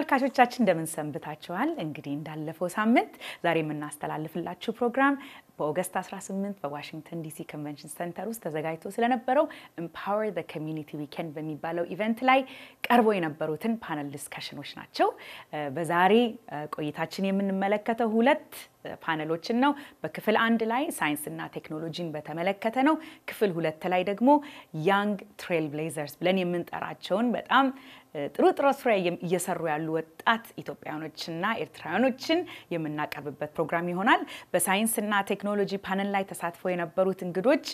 ተመልካቾቻችን እንደምን ሰንብታችኋል? እንግዲህ እንዳለፈው ሳምንት ዛሬ የምናስተላልፍላችሁ ፕሮግራም በኦገስት 18 በዋሽንግተን ዲሲ ኮንቬንሽን ሴንተር ውስጥ ተዘጋጅቶ ስለነበረው Empower the Community Weekend በሚባለው ኢቨንት ላይ ቀርቦ የነበሩትን ፓነል ዲስከሽኖች ናቸው። በዛሬ ቆይታችን የምንመለከተው ሁለት ፓነሎችን ነው። በክፍል 1 ላይ ሳይንስና ቴክኖሎጂን በተመለከተ ነው። ክፍል 2 ላይ ደግሞ Young Trailblazers ብለን የምንጠራቸውን በጣም ጥሩ ስራ እየሰሩ ያሉ ወጣት ኢትዮጵያኖችና ኤርትራውያኖችን የምናቀርብበት ፕሮግራም ይሆናል። በሳይንስና ቴክኖሎጂ ፓነል ላይ ተሳትፈው የነበሩት እንግዶች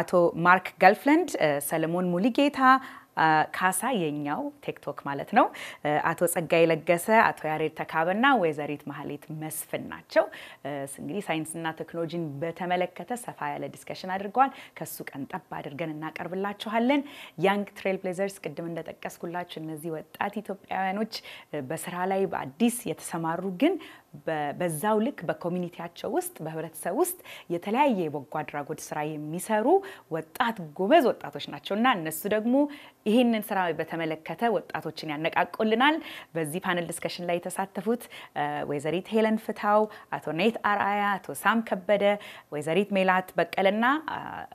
አቶ ማርክ ገልፍለንድ፣ ሰለሞን ሙሊጌታ ካሳ የኛው ቲክቶክ ማለት ነው፣ አቶ ጸጋይ ለገሰ፣ አቶ ያሬድ ተካበና ወይዘሪት ማህሌት መስፍን ናቸው። እንግዲህ ሳይንስና ቴክኖሎጂን በተመለከተ ሰፋ ያለ ዲስከሽን አድርገዋል። ከሱ ቀንጠብ አድርገን እናቀርብላችኋለን። Young Trailblazers ቅድም እንደጠቀስኩላችሁ እነዚህ ወጣት ኢትዮጵያውያኖች በስራ ላይ በአዲስ የተሰማሩ ግን በዛው ልክ በኮሚኒቲያቸው ውስጥ በህብረተሰብ ውስጥ የተለያየ የበጎ አድራጎት ስራ የሚሰሩ ወጣት ጎበዝ ወጣቶች ናቸውና እነሱ ደግሞ ይሄንን ስራ በተመለከተ ወጣቶችን ያነቃቁልናል። በዚህ ፓነል ዲስከሽን ላይ የተሳተፉት ወይዘሪት ሄለን ፍታው፣ አቶ ኔት አርአያ፣ አቶ ሳም ከበደ፣ ወይዘሪት ሜላት በቀለና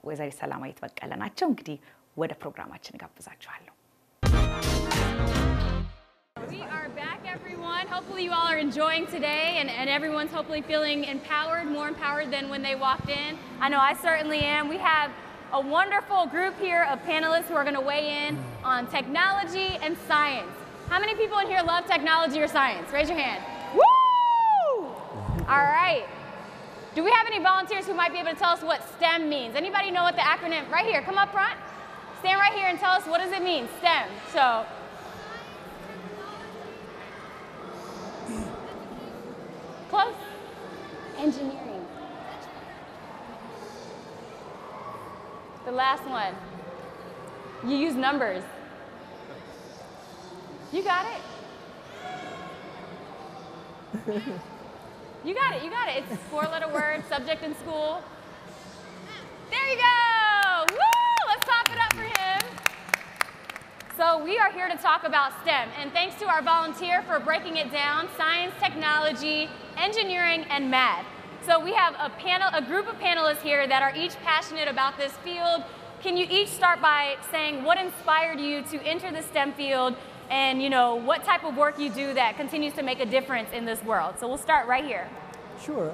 ወይዘሪት ሰላማዊት በቀለ ናቸው። እንግዲህ ወደ ፕሮግራማችን ጋብዛችኋለሁ። We are back, everyone. Hopefully you all are enjoying today and everyone's hopefully feeling empowered, more empowered than when they walked in. I know I certainly am. We have a wonderful group here of panelists who are going to weigh in on technology and science. How many people in here love technology or science? Raise your hand. Woo! All right. Do we have any volunteers who might be able to tell us what STEM means? Anybody know what the acronym? Right here, come up front. Stand right here and tell us what does it mean, STEM. So, close. Engineering. The last one. You use numbers. You got it. You got it, you got it. It's a 4-letter word, subject in school. There you go. Woo! Let's clap it up for him. So we are here to talk about STEM, and thanks to our volunteer for breaking it down: science, technology, engineering, and math. So we have a group of panelists here that are each passionate about this field. Can you each start by saying what inspired you to enter the STEM field, and what type of work you do that continues to make a difference in this world? So we'll start right here. Sure.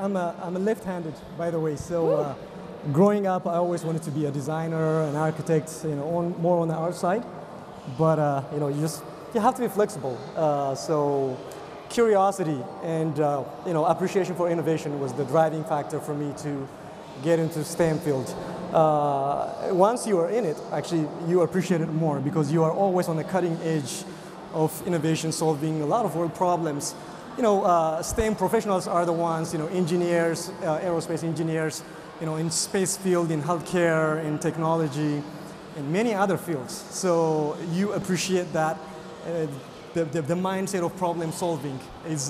I'm a left-handed, by the way. So growing up, I always wanted to be a designer, an architect, more on the art side. But you have to be flexible. So curiosity and appreciation for innovation was the driving factor for me to get into STEM field. Once you are in it, actually you appreciate it more because you are always on the cutting edge of innovation, solving a lot of world problems. STEM professionals are the ones, engineers, aerospace engineers, in space field, in healthcare, in technology, and many other fields. So you appreciate that. The mindset of problem solving is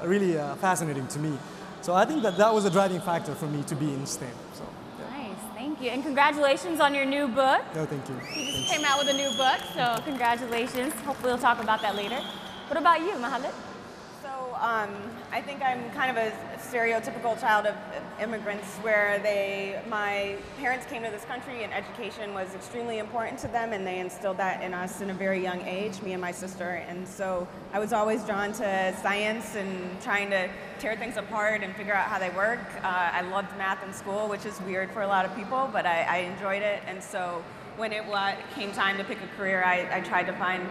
really fascinating to me. So I think that was a driving factor for me to be in STEM. So, yeah. Nice, thank you. And congratulations on your new book. No, thank you. You just came out with a new book, so congratulations. Hopefully we'll talk about that later. What about you, Mahalit? So I think I'm kind of a stereotypical child of immigrants where my parents came to this country and education was extremely important to them, and they instilled that in us in a very young age, me and my sister. And so I was always drawn to science and trying to tear things apart and figure out how they work. I loved math in school, which is weird for a lot of people, but I enjoyed it. And so when it came time to pick a career, I tried to find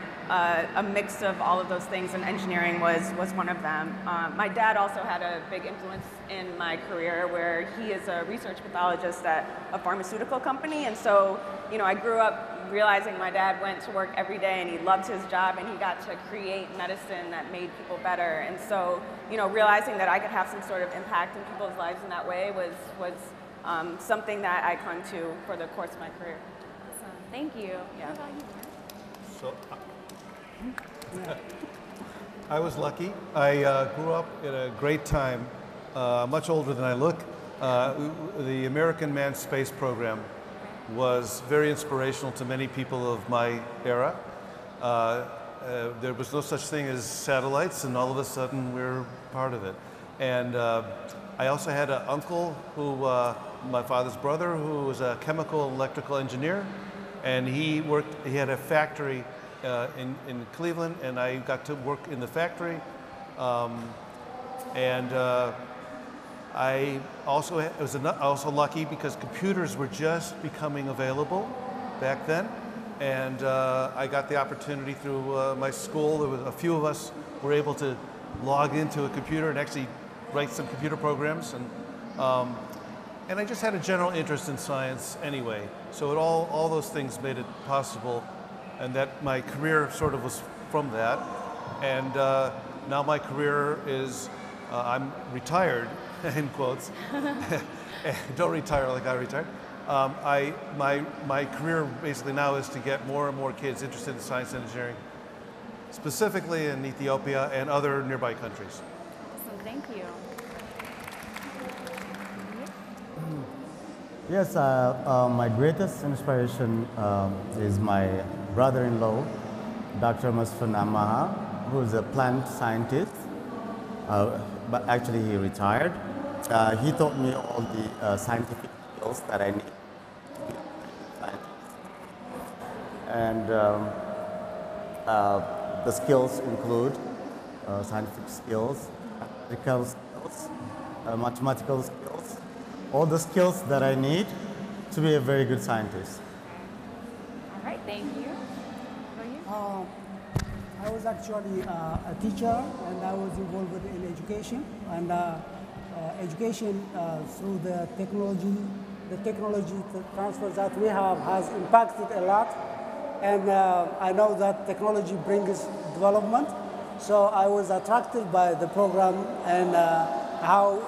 a mix of all of those things, and engineering was one of them. My dad also had a big influence in my career, where he is a research pathologist at a pharmaceutical company, and so I grew up realizing my dad went to work every day and he loved his job and he got to create medicine that made people better. And so realizing that I could have some sort of impact in people's lives in that way was something that I clung to for the course of my career. Thank you. Yeah. What about you, Mark? So, I was lucky. I grew up in a great time, much older than I look. The American Manned Space Program was very inspirational to many people of my era. there was no such thing as satellites, and all of a sudden we're part of it. And I also had an uncle who, my father's brother, who was a chemical and electrical engineer, and he had a factory in Cleveland, and I got to work in the factory. I was also lucky because computers were just becoming available back then, and I got the opportunity through my school. There was a few of us were able to log into a computer and actually write some computer programs, and I just had a general interest in science anyway. So all those things made it possible, and that my career sort of was from that. And now my career is, I'm retired, in quotes. Don't retire like I retired. My career basically now is to get more and more kids interested in science and engineering, specifically in Ethiopia and other nearby countries. Awesome, thank you. Yes, my greatest inspiration is my brother-in-law, Dr. Masfun Amaha, who is a plant scientist, but actually he retired. He taught me all the scientific skills that I need to be a scientist. And the skills include scientific skills, electrical skills, mathematical skills, all the skills that I need to be a very good scientist. All right, thank you. How about you? I was actually a teacher, and I was involved in education. And education through the technology transfer that we have has impacted a lot. And I know that technology brings development. So I was attracted by the program and how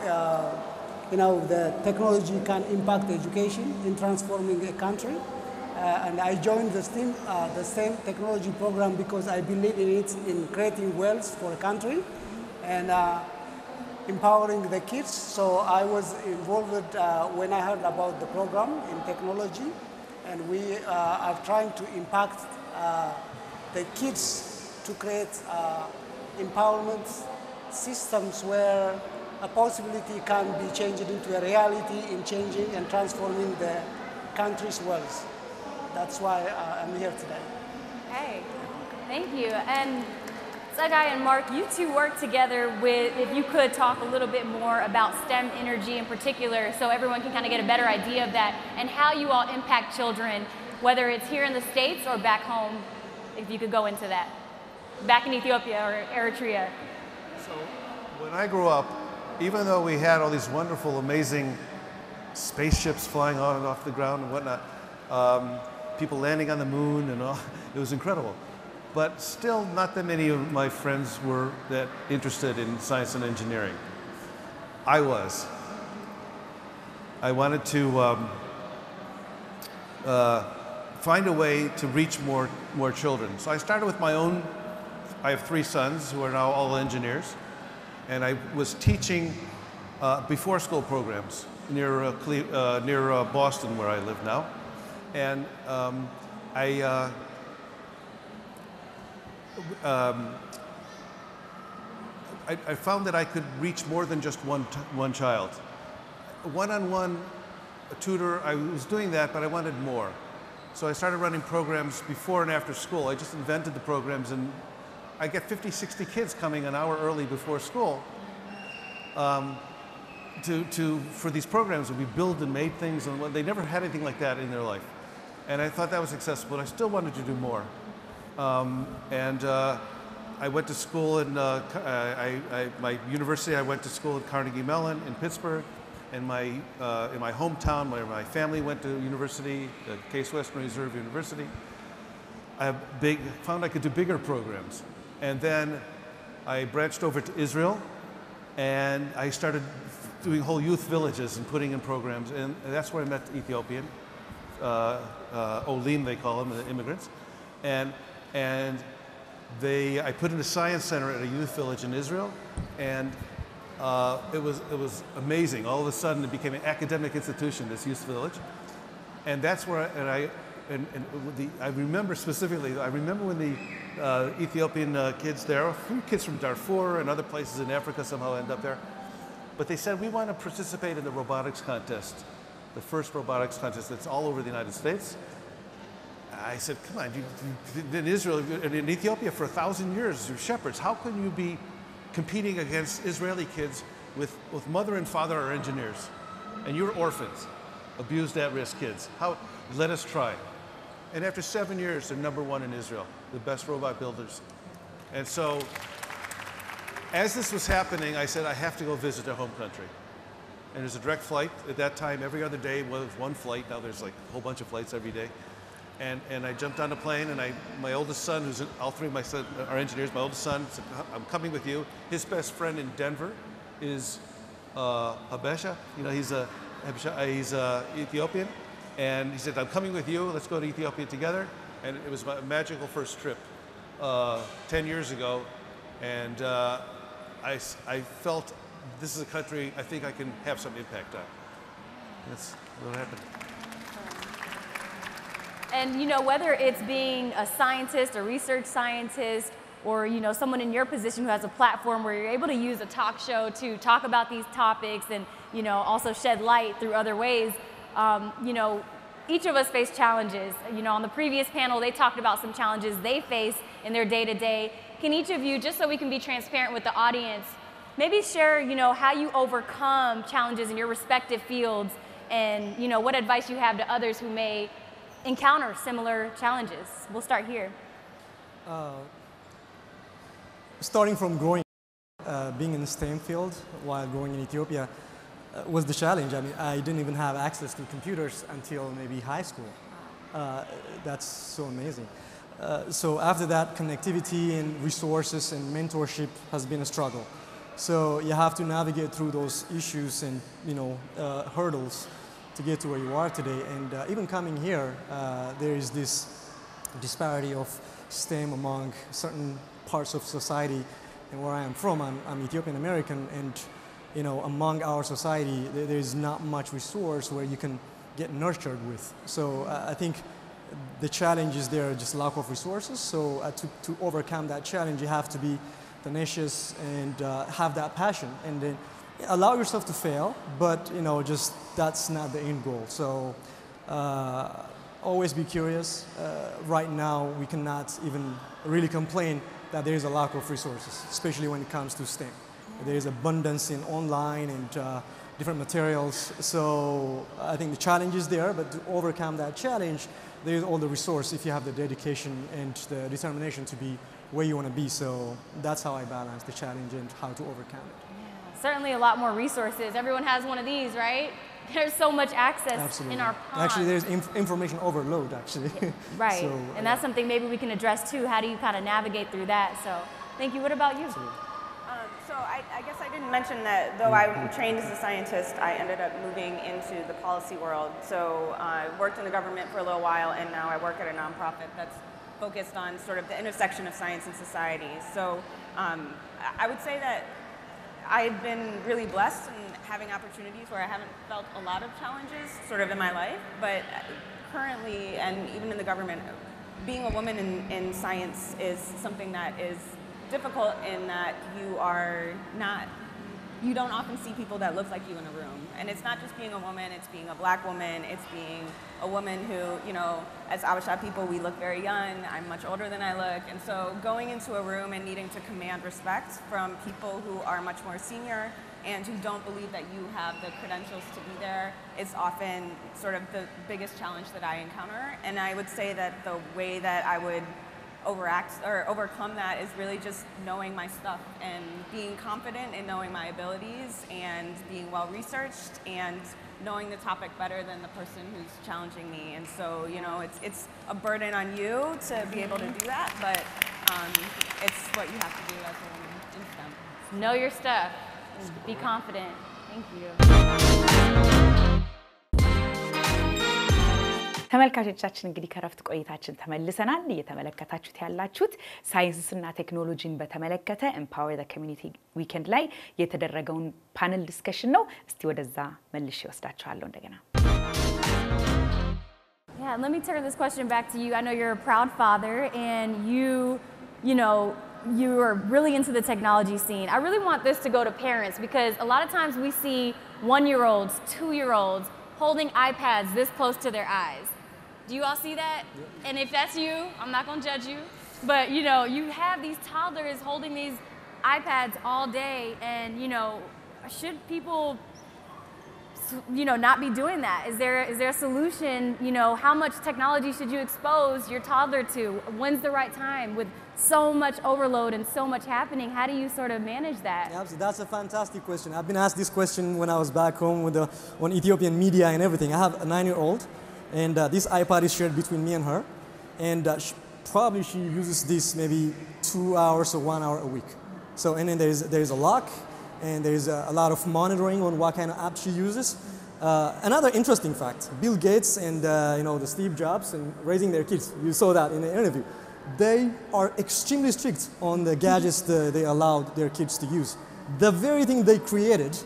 the technology can impact education in transforming a country. And I joined the same technology program because I believe in it, in creating wealth for a country and empowering the kids. So I was involved when I heard about the program in technology, and we are trying to impact the kids to create empowerment systems where a possibility can be changed into a reality in changing and transforming the country's wealth. That's why I'm here today. Hey, thank you. And Sagai and Mark, you two work together with, if you could talk a little bit more about STEM energy in particular, so everyone can kind of get a better idea of that and how you all impact children, whether it's here in the States or back home, if you could go into that. Back in Ethiopia or Eritrea. So when I grew up, even though we had all these wonderful, amazing spaceships flying on and off the ground and whatnot, people landing on the moon and all, it was incredible. But still not that many of my friends were that interested in science and engineering. I was. I wanted to find a way to reach more children. So I started with my own. I have 3 sons who are now all engineers, and I was teaching before school programs near Boston, where I live now. And I found that I could reach more than just one child. One-on-one tutor, I was doing that, but I wanted more. So I started running programs before and after school. I just invented the programs, and I get 50, 60 kids coming an hour early before school for these programs. And we build and made things, and they never had anything like that in their life. And I thought that was accessible, and I still wanted to do more. I went to school in my university. I went to school at Carnegie Mellon in Pittsburgh, and in my hometown where my family went to university, Case Western Reserve University. I found I could do bigger programs, and then I branched over to Israel, and I started doing whole youth villages and putting in programs, and that's where I met Ethiopian. Olim, they call them, the immigrants. And I put in a science center at a youth village in Israel, and it was amazing. All of a sudden, it became an academic institution, this youth village. And that's where I remember specifically, I remember when Ethiopian kids there, a few kids from Darfur and other places in Africa somehow end up there. But they said, we want to participate in the robotics contest, the first robotics contest that's all over the United States. I said, come on, in Israel, in Ethiopia for 1,000 years, you're shepherds. How can you be competing against Israeli kids with mother and father are engineers? And you're orphans, abused at-risk kids. Let us try. And after 7 years, they're #1 in Israel, the best robot builders. And so, as this was happening, I said, I have to go visit their home country. And there's a direct flight. At that time, every other day was one flight. Now there's like a whole bunch of flights every day. And I jumped on the plane, and my oldest son, who's all three of my son are engineers, my oldest son said, I'm coming with you. His best friend in Denver is Habesha. You know, he's Ethiopian. And he said, I'm coming with you. Let's go to Ethiopia together. And it was my magical first trip 10 years ago. And I felt this is a country I think I can have some impact on. That's what happened. And, you know, whether it's being a scientist, a research scientist, or, you know, someone in your position who has a platform where you're able to use a talk show to talk about these topics and, you know, also shed light through other ways, you know, each of us face challenges. You know, on the previous panel, they talked about some challenges they face in their day-to-day. Can each of you, just so we can be transparent with the audience, maybe share, you know, how you overcome challenges in your respective fields and, you know, what advice you have to others who may encounter similar challenges? We'll start here. Starting from growing, being in the STEM field while growing in Ethiopia was the challenge. I mean, I didn't even have access to computers until maybe high school. That's so amazing. So after that, connectivity and resources and mentorship has been a struggle. So you have to navigate through those issues and, you know, hurdles to get to where you are today. And even coming here, there is this disparity of STEM among certain parts of society. And where I am from, I'm Ethiopian American, and, you know, among our society, there's not much resource where you can get nurtured with. So I think the challenge is there, just lack of resources. So to overcome that challenge, you have to be tenacious and have that passion, and then allow yourself to fail, but, you know, just that's not the end goal. So always be curious. Right now, we cannot even really complain that there is a lack of resources, especially when it comes to STEM. There is abundance in online and different materials. So I think the challenge is there, but to overcome that challenge, there is all the resource if you have the dedication and the determination to be where you want to be. So that's how I balance the challenge and how to overcome it. Yeah, certainly a lot more resources. Everyone has one of these, right? There's so much access Absolutely. in our pond. Actually, there's information overload, actually. Right, So, and that's something maybe we can address too. How do you kind of navigate through that? So thank you. What about you? So I guess I didn't mention that though I'm trained as a scientist, I ended up moving into the policy world. So I worked in the government for a little while, and now I work at a nonprofit that's focused on sort of the intersection of science and society. So I would say that I've been really blessed in having opportunities where I haven't felt a lot of challenges sort of in my life, but currently, and even in the government, being a woman in science is something that is difficult in that you don't often see people that look like you in a room. And it's not just being a woman, it's being a black woman, it's being a woman who, you know, as Abasha people, we look very young, I'm much older than I look. And so going into a room and needing to command respect from people who are much more senior and who don't believe that you have the credentials to be there is often sort of the biggest challenge that I encounter. And I would say that the way that I would overcome that is really just knowing my stuff and being confident in knowing my abilities and being well researched and knowing the topic better than the person who's challenging me. And so, you know, it's a burden on you to be able to do that, but it's what you have to do as a woman in STEM. Know your stuff. Be confident. Thank you. ተመልካቾቻችን እንግዲህ ከረፍት ቆይታችን ተመልሰናል። እየተመለከታችሁት ያላችሁት ሳይንስና ቴክኖሎጂን በተመለከተ ኤምፓወር ዘ ኮሚኒቲ ዊኬንድ ላይ የተደረገውን ፓነል ዲስከሽን ነው። እስቲ ወደዛ መልሼ ወስዳችኋለሁ እንደገና። Yeah, Yeah, let me turn this question back to you. I know you're a proud father, and you are really into the technology scene. I really want this to go to parents, because a lot of times we see 1-year-olds, 2-year-olds holding iPads this close to their eyes. Do you all see that? Yep. And if that's you, I'm not gonna judge you, but you have these toddlers holding these iPads all day, and should people not be doing that? Is there a solution? How much technology should you expose your toddler to? When's the right time? With so much overload and so much happening, how do you sort of manage that? Absolutely. That's a fantastic question. I've been asked this question when I was back home on Ethiopian media and everything. I have a 9-year-old, and this iPad is shared between me and her, and she uses this maybe 2 hours or 1 hour a week. So, and then there's a lock, and there's a lot of monitoring on what kind of app she uses. Another interesting fact: Bill Gates and the Steve Jobs and raising their kids. You saw that in the interview. They are extremely strict on the gadgets they allowed their kids to use. The very thing they created,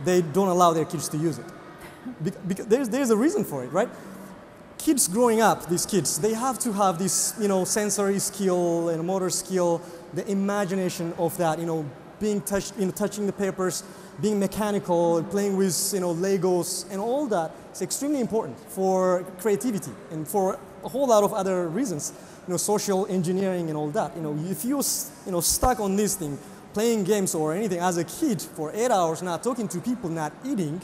they don't allow their kids to use it. Because there's a reason for it, right? Kids growing up, these kids, they have to have this sensory skill and motor skill, the imagination of that, being touching the papers, being mechanical, playing with Legos and all that. It's extremely important for creativity and for a whole lot of other reasons. Social engineering and all that. If you're stuck on this thing, playing games or anything as a kid for 8 hours, not talking to people, not eating,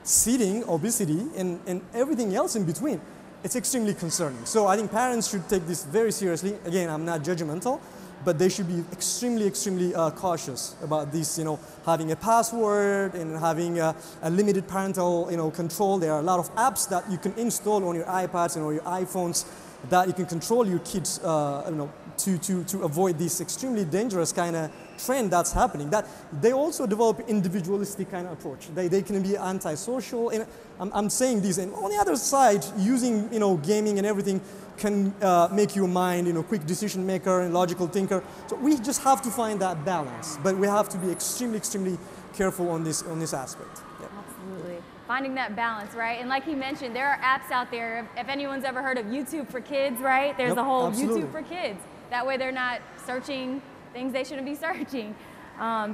sitting, obesity, and everything else in between, it's extremely concerning. So I think parents should take this very seriously. Again, I'm not judgmental, but they should be extremely, extremely cautious about this, having a password and having a limited parental, control. There are a lot of apps that you can install on your iPads and or your iPhones that you can control your kids, to avoid this extremely dangerous kind of trend that's happening. That they also develop individualistic kind of approach. They can be antisocial, and I'm saying this. And on the other side, using gaming and everything can make your mind quick decision maker and logical thinker. So we just have to find that balance, but we have to be extremely, extremely careful on this aspect. Yep. Absolutely. Finding that balance, right? And like he mentioned, there are apps out there. If anyone's ever heard of YouTube for Kids, right? There's a whole absolutely. YouTube for Kids. That way they're not searching things they shouldn't be searching.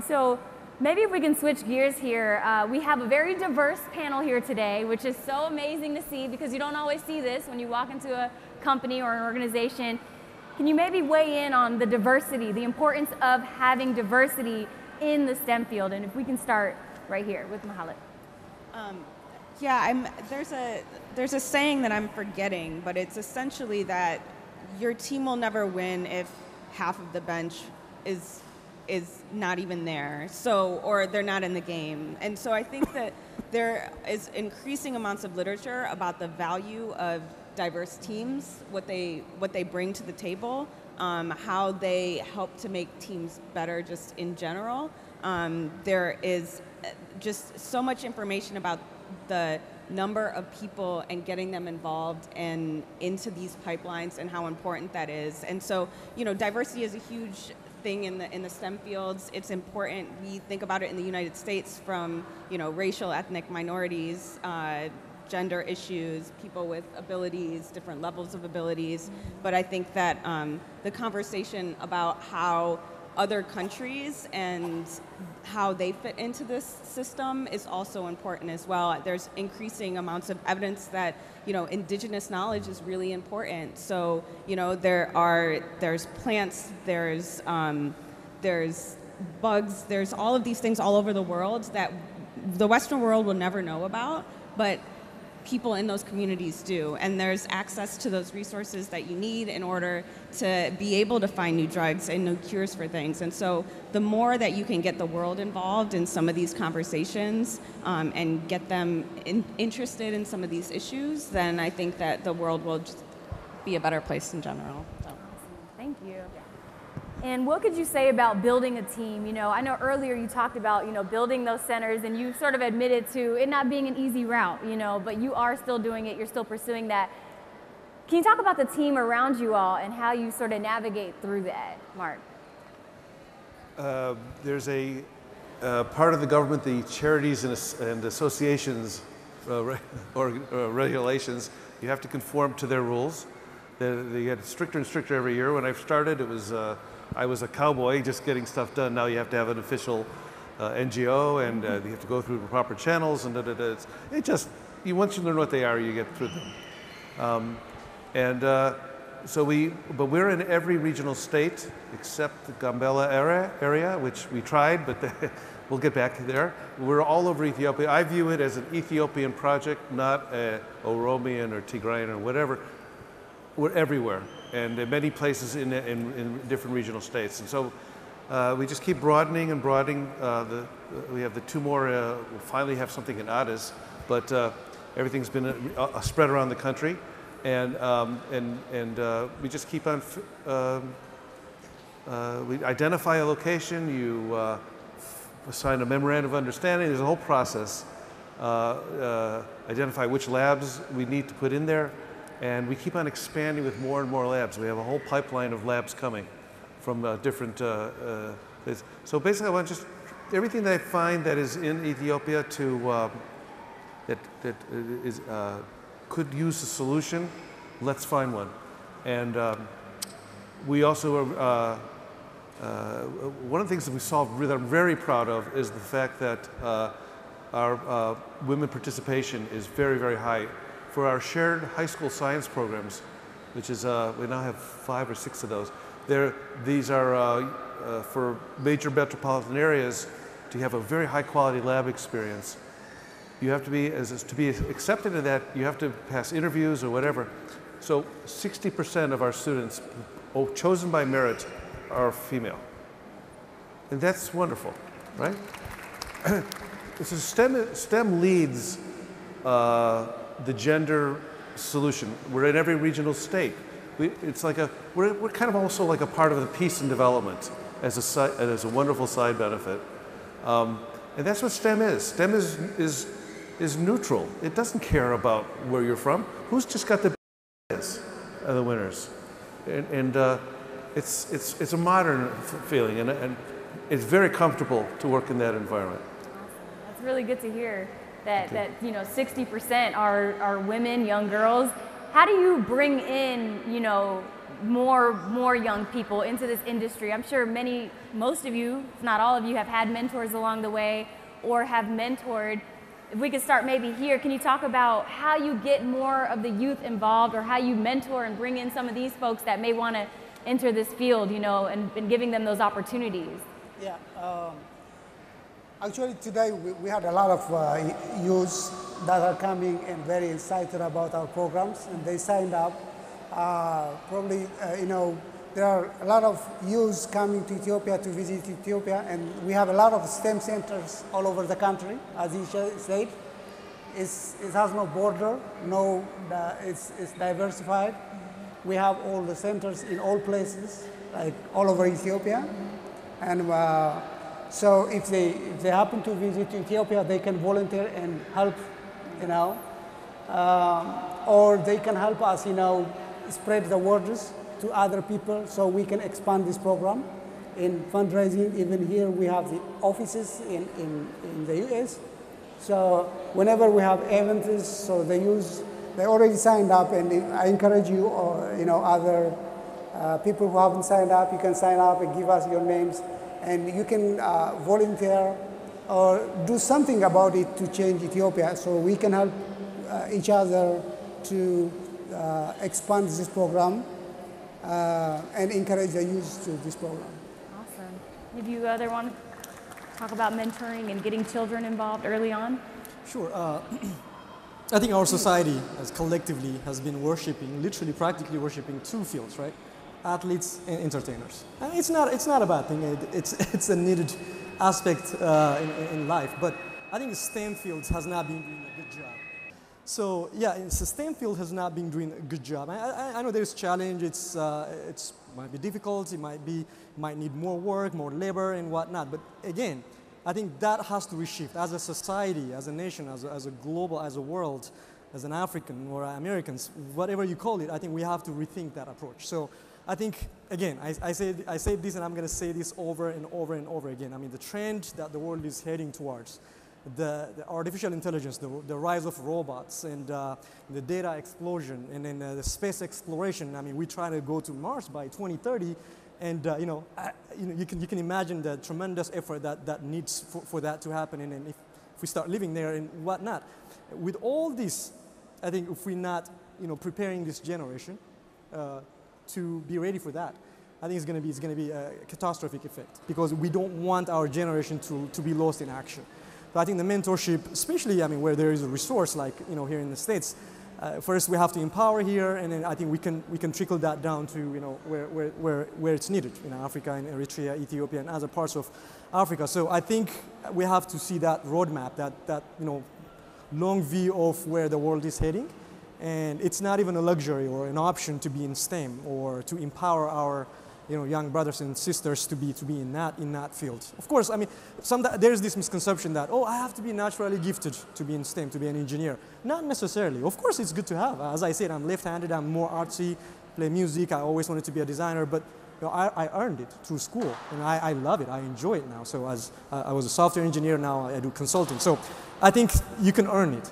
So maybe if we can switch gears here. We have a very diverse panel here today, which is so amazing to see, because you don't always see this when you walk into a company or an organization. Can you maybe weigh in on the diversity, the importance of having diversity in the STEM field? And if we can start right here with Mahalet. There's a saying that I'm forgetting, but it's essentially that your team will never win if half of the bench is not even there, or they're not in the game. And so I think that there is increasing amounts of literature about the value of diverse teams, what they bring to the table, how they help to make teams better just in general. There is just so much information about the number of people and getting them involved and into these pipelines and how important that is. And so, diversity is a huge thing in the STEM fields. It's important. We think about it in the United States from, racial, ethnic minorities, gender issues, people with abilities, different levels of abilities. But I think that the conversation about how other countries and how they fit into this system is also important as well. There's increasing amounts of evidence that indigenous knowledge is really important. So there's plants, there's bugs, there's all of these things all over the world that the Western world will never know about, but people in those communities do, and there's access to those resources that you need in order to be able to find new drugs and new cures for things. And so the more that you can get the world involved in some of these conversations and get them interested in some of these issues, then I think that the world will just be a better place in general. So. Thank you. And what could you say about building a team? I know earlier you talked about, building those centers, and you sort of admitted to it not being an easy route, but you are still doing it, you're still pursuing that. Can you talk about the team around you all and how you sort of navigate through that, Mark? There's a part of the government, the charities and associations or regulations, You have to conform to their rules. They get stricter and stricter every year. When I started, it was I was a cowboy just getting stuff done. Now you have to have an official NGO, and you have to go through the proper channels, and it just, once you learn what they are, you get through them. But we're in every regional state except the Gambela area, which we tried, but we'll get back there. We're all over Ethiopia. I view it as an Ethiopian project, not a Oromian or Tigrayan or whatever. We're everywhere, and in many places in different regional states. And so we just keep broadening and broadening. We have the two more, we'll finally have something in Addis, but everything's been spread around the country. And we just keep on, we identify a location, you sign a memorandum of understanding, there's a whole process. Identify which labs we need to put in there, and we keep on expanding with more and more labs. We have a whole pipeline of labs coming from different, so basically I want just everything that I find that is in Ethiopia to, that is, could use a solution, let's find one. And we also, one of the things that we solved that I'm very proud of is the fact that our women participation is very, very high. For our shared high school science programs, which is, we now have 5 or 6 of those, these are for major metropolitan areas to have a very high quality lab experience. You have to be, to be accepted in that, you have to pass interviews or whatever. So 60% of our students chosen by merit are female. And that's wonderful, right? So STEM leads the gender solution. We're in every regional state. It's like we're kind of also like a part of the peace and development as a wonderful side benefit. And that's what STEM is. STEM is neutral. It doesn't care about where you're from. Who's just got the are the winners. And it's a modern feeling, and it's very comfortable to work in that environment. Awesome. That's really good to hear that 60% are women, young girls. How do you bring in, more young people into this industry? I'm sure most of you, if not all of you, have had mentors along the way or have mentored. If we could start maybe here, can you talk about how you get more of the youth involved, or how you mentor and bring in some of these folks that may want to enter this field, and giving them those opportunities? Yeah, actually today we had a lot of youths that are coming and very excited about our programs, and they signed up. Probably, there are a lot of youths coming to Ethiopia to visit Ethiopia, and we have a lot of STEM centers all over the country, as you said. It has no border, it's diversified. We have all the centers in all places, like all over Ethiopia. And so if they happen to visit Ethiopia, they can volunteer and help, or they can help us, spread the words to other people so we can expand this program in fundraising. Even here we have the offices in the US. So whenever we have events, so they already signed up, and I encourage you, or other people who haven't signed up, you can sign up and give us your names, and you can volunteer or do something about it to change Ethiopia, so we can help each other to expand this program and encourage the youth to this program. Awesome. If you other want to talk about mentoring and getting children involved early on? Sure. I think our society, as collectively, has been literally practically worshiping 2 fields, right? Athletes and entertainers. And it's not a bad thing. It's a needed aspect in life. But I think the STEM field has not been doing a good job. So yeah, the STEM field has not been doing a good job. I know there's challenge. It might be difficult. It might need more work, more labor, and whatnot. But again, I think that has to reshift as a society, as a nation, as a global, as a world, as an African or Americans, whatever you call it. I think we have to rethink that approach. So I think, again, I say this, and I'm going to say this over and over and over again. I mean, the trend that the world is heading towards, the artificial intelligence, the rise of robots, and the data explosion, and then the space exploration. I mean, we try to go to Mars by 2030, and you can imagine the tremendous effort that needs for that to happen, and then if we start living there and whatnot. With all this, I think if we're not preparing this generation to be ready for that, I think it's going to be a catastrophic effect, because we don't want our generation to be lost in action. So I think the mentorship, especially where there is a resource like here in the States, first we have to empower here, and then I think we can trickle that down to where it's needed in Africa, in Eritrea, Ethiopia, and other parts of Africa. So I think we have to see that roadmap, that long view of where the world is heading, and it's not even a luxury or an option to be in STEM or to empower our young brothers and sisters to be in that field. Of course, there's this misconception that, I have to be naturally gifted to be in STEM, to be an engineer. Not necessarily. Of course, it's good to have. As I said, I'm left-handed, I'm more artsy, play music, I always wanted to be a designer, but I earned it through school, and I love it, I enjoy it now. So as I was a software engineer, now I do consulting. So I think you can earn it.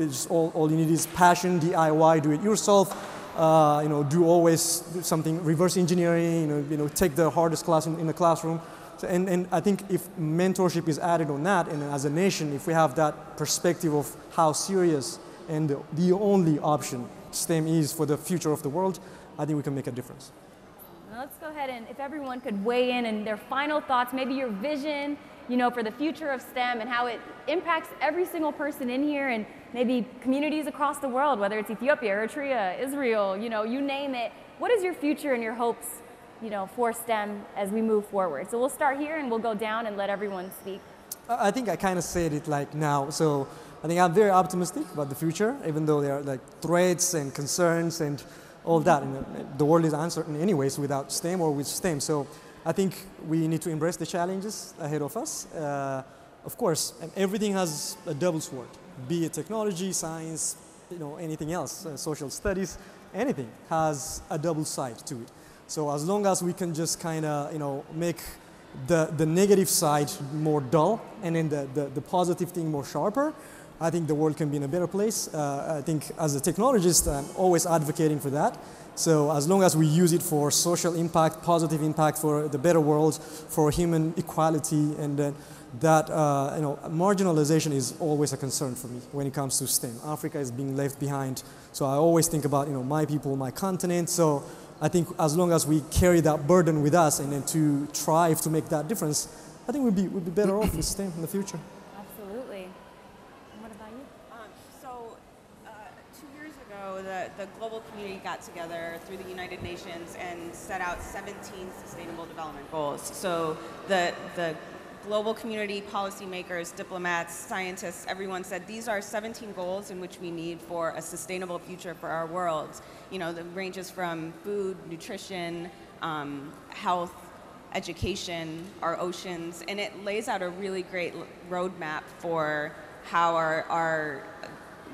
It's all you need is passion, DIY, do it yourself. Do always do something, reverse engineering, take the hardest class in the classroom. So, and I think if mentorship is added on that, and as a nation, if we have that perspective of how serious and the only option STEM is for the future of the world, I think we can make a difference. Now let's go ahead, and if everyone could weigh in and their final thoughts, maybe your vision, for the future of STEM and how it impacts every single person in here, and maybe communities across the world, whether it's Ethiopia, Eritrea, Israel, you name it. What is your future and your hopes, for STEM as we move forward? So we'll start here and we'll go down and let everyone speak. I think I kind of said it like now. So I think I'm very optimistic about the future, even though there are like threats and concerns and all that. And the world is uncertain anyways without STEM or with STEM. So I think we need to embrace the challenges ahead of us. Of course, everything has a double sword, be it technology, science, anything else, social studies, anything has a double side to it. So as long as we can just kind of, make the negative side more dull and then the positive thing more sharper, I think the world can be in a better place. I think as a technologist, I'm always advocating for that. So as long as we use it for social impact, positive impact, for the better world, for human equality, and then that marginalization is always a concern for me when it comes to STEM. Africa is being left behind. So I always think about my people, my continent. So I think as long as we carry that burden with us and then to strive to make that difference, I think we'll be better off with STEM in the future. Absolutely. And what about you? So 2 years ago, the global community got together through the United Nations and set out 17 Sustainable Development Goals. So the global community, policymakers, diplomats, scientists, everyone said these are 17 goals in which we need for a sustainable future for our world. That ranges from food, nutrition, health, education, our oceans, and it lays out a really great roadmap for how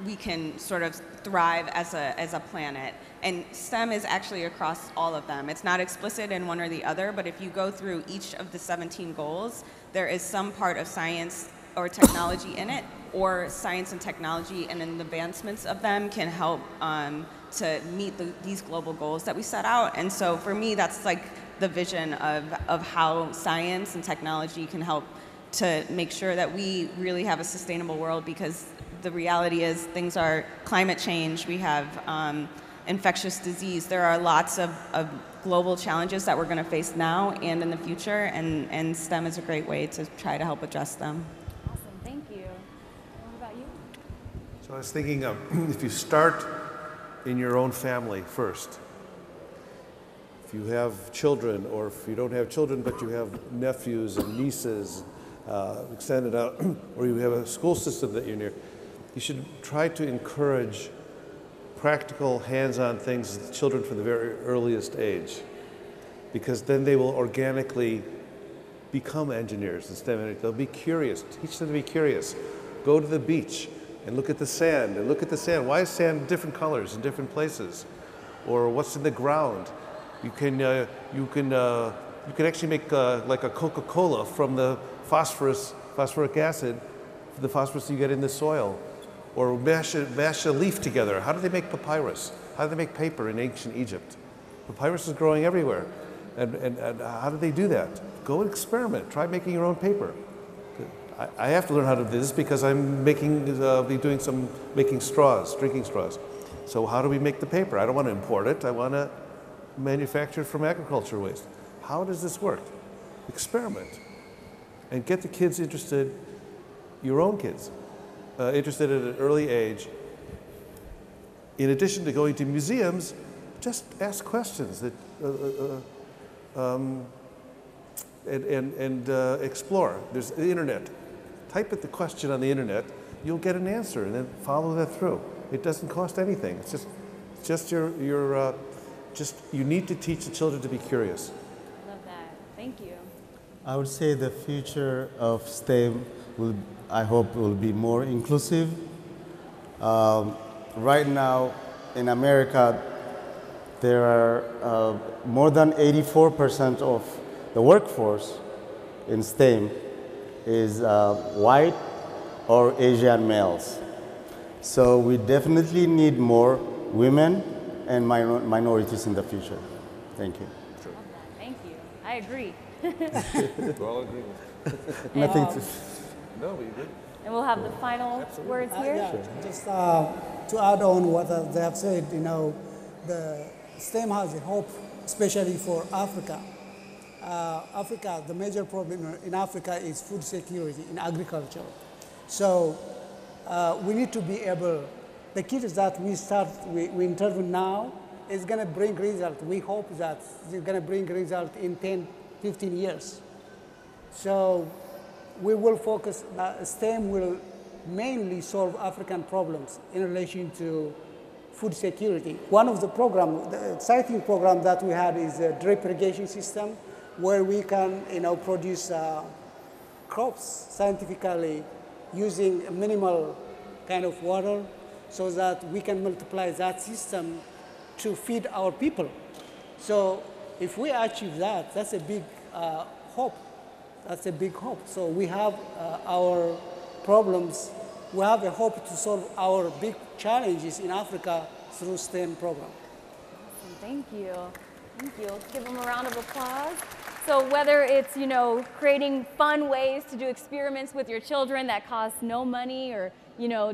we can sort of thrive as a planet. And STEM is actually across all of them. It's not explicit in one or the other, but if you go through each of the 17 goals, there is some part of science or technology in it, or science and technology and then the advancements of them can help to meet these global goals that we set out. And so for me, that's like the vision of how science and technology can help to make sure that we really have a sustainable world, because the reality is things are climate change, we have infectious disease. There are lots of global challenges that we're going to face now and in the future, and STEM is a great way to try to help address them. Awesome, thank you. What about you? So I was thinking if you start in your own family first, if you have children, or if you don't have children but you have nephews and nieces, extended out, or you have a school system that you're near, you should try to encourage practical, hands-on things with children from the very earliest age, because then they will organically become engineers instead of, they'll be curious. Teach them to be curious. Go to the beach and look at the sand, and look at the sand. Why is sand different colors in different places? Or what's in the ground? You can actually make like a Coca-Cola from the phosphoric acid the phosphorus you get in the soil. Or mash a leaf together. How do they make papyrus? How do they make paper in ancient Egypt? Papyrus is growing everywhere. And how do they do that? Go and experiment. Try making your own paper. I have to learn how to do this because I'm making straws, drinking straws. So how do we make the paper? I don't want to import it. I want to manufacture it from agriculture waste. How does this work? Experiment. And get the kids interested, your own kids, interested at an early age. In addition to going to museums, just ask questions that, and explore. There's the internet. Type the question on the internet, you'll get an answer, and then follow that through. It doesn't cost anything. It's just you need to teach the children to be curious. Love that. Thank you. I would say the future of STEM I hope will be more inclusive. Right now in America, there are more than 84% of the workforce in STEM is white or Asian males. So we definitely need more women and minorities in the future. Thank you. Sure. Thank you. I agree. We're all agreeing. Nothing to... No, we did. And we'll have the final words here. Yeah, just to add on what they have said, you know, the STEM has a hope, especially for Africa. Africa, the major problem in Africa is food security in agriculture. So we need to be able, the kids that we interview now is going to bring result. We hope that it's going to bring result in 10, 15 years. So we will focus, STEM will mainly solve African problems in relation to food security. One of the exciting program that we had is a drip irrigation system where we can, produce crops scientifically using minimal kind of water so that we can multiply that system to feed our people. So if we achieve that, that's a big hope. That's a big hope. So we have our problems. We have a hope to solve our big challenges in Africa through STEM program. Awesome. Thank you. Thank you. Let's give them a round of applause. So whether it's, creating fun ways to do experiments with your children that cost no money, or,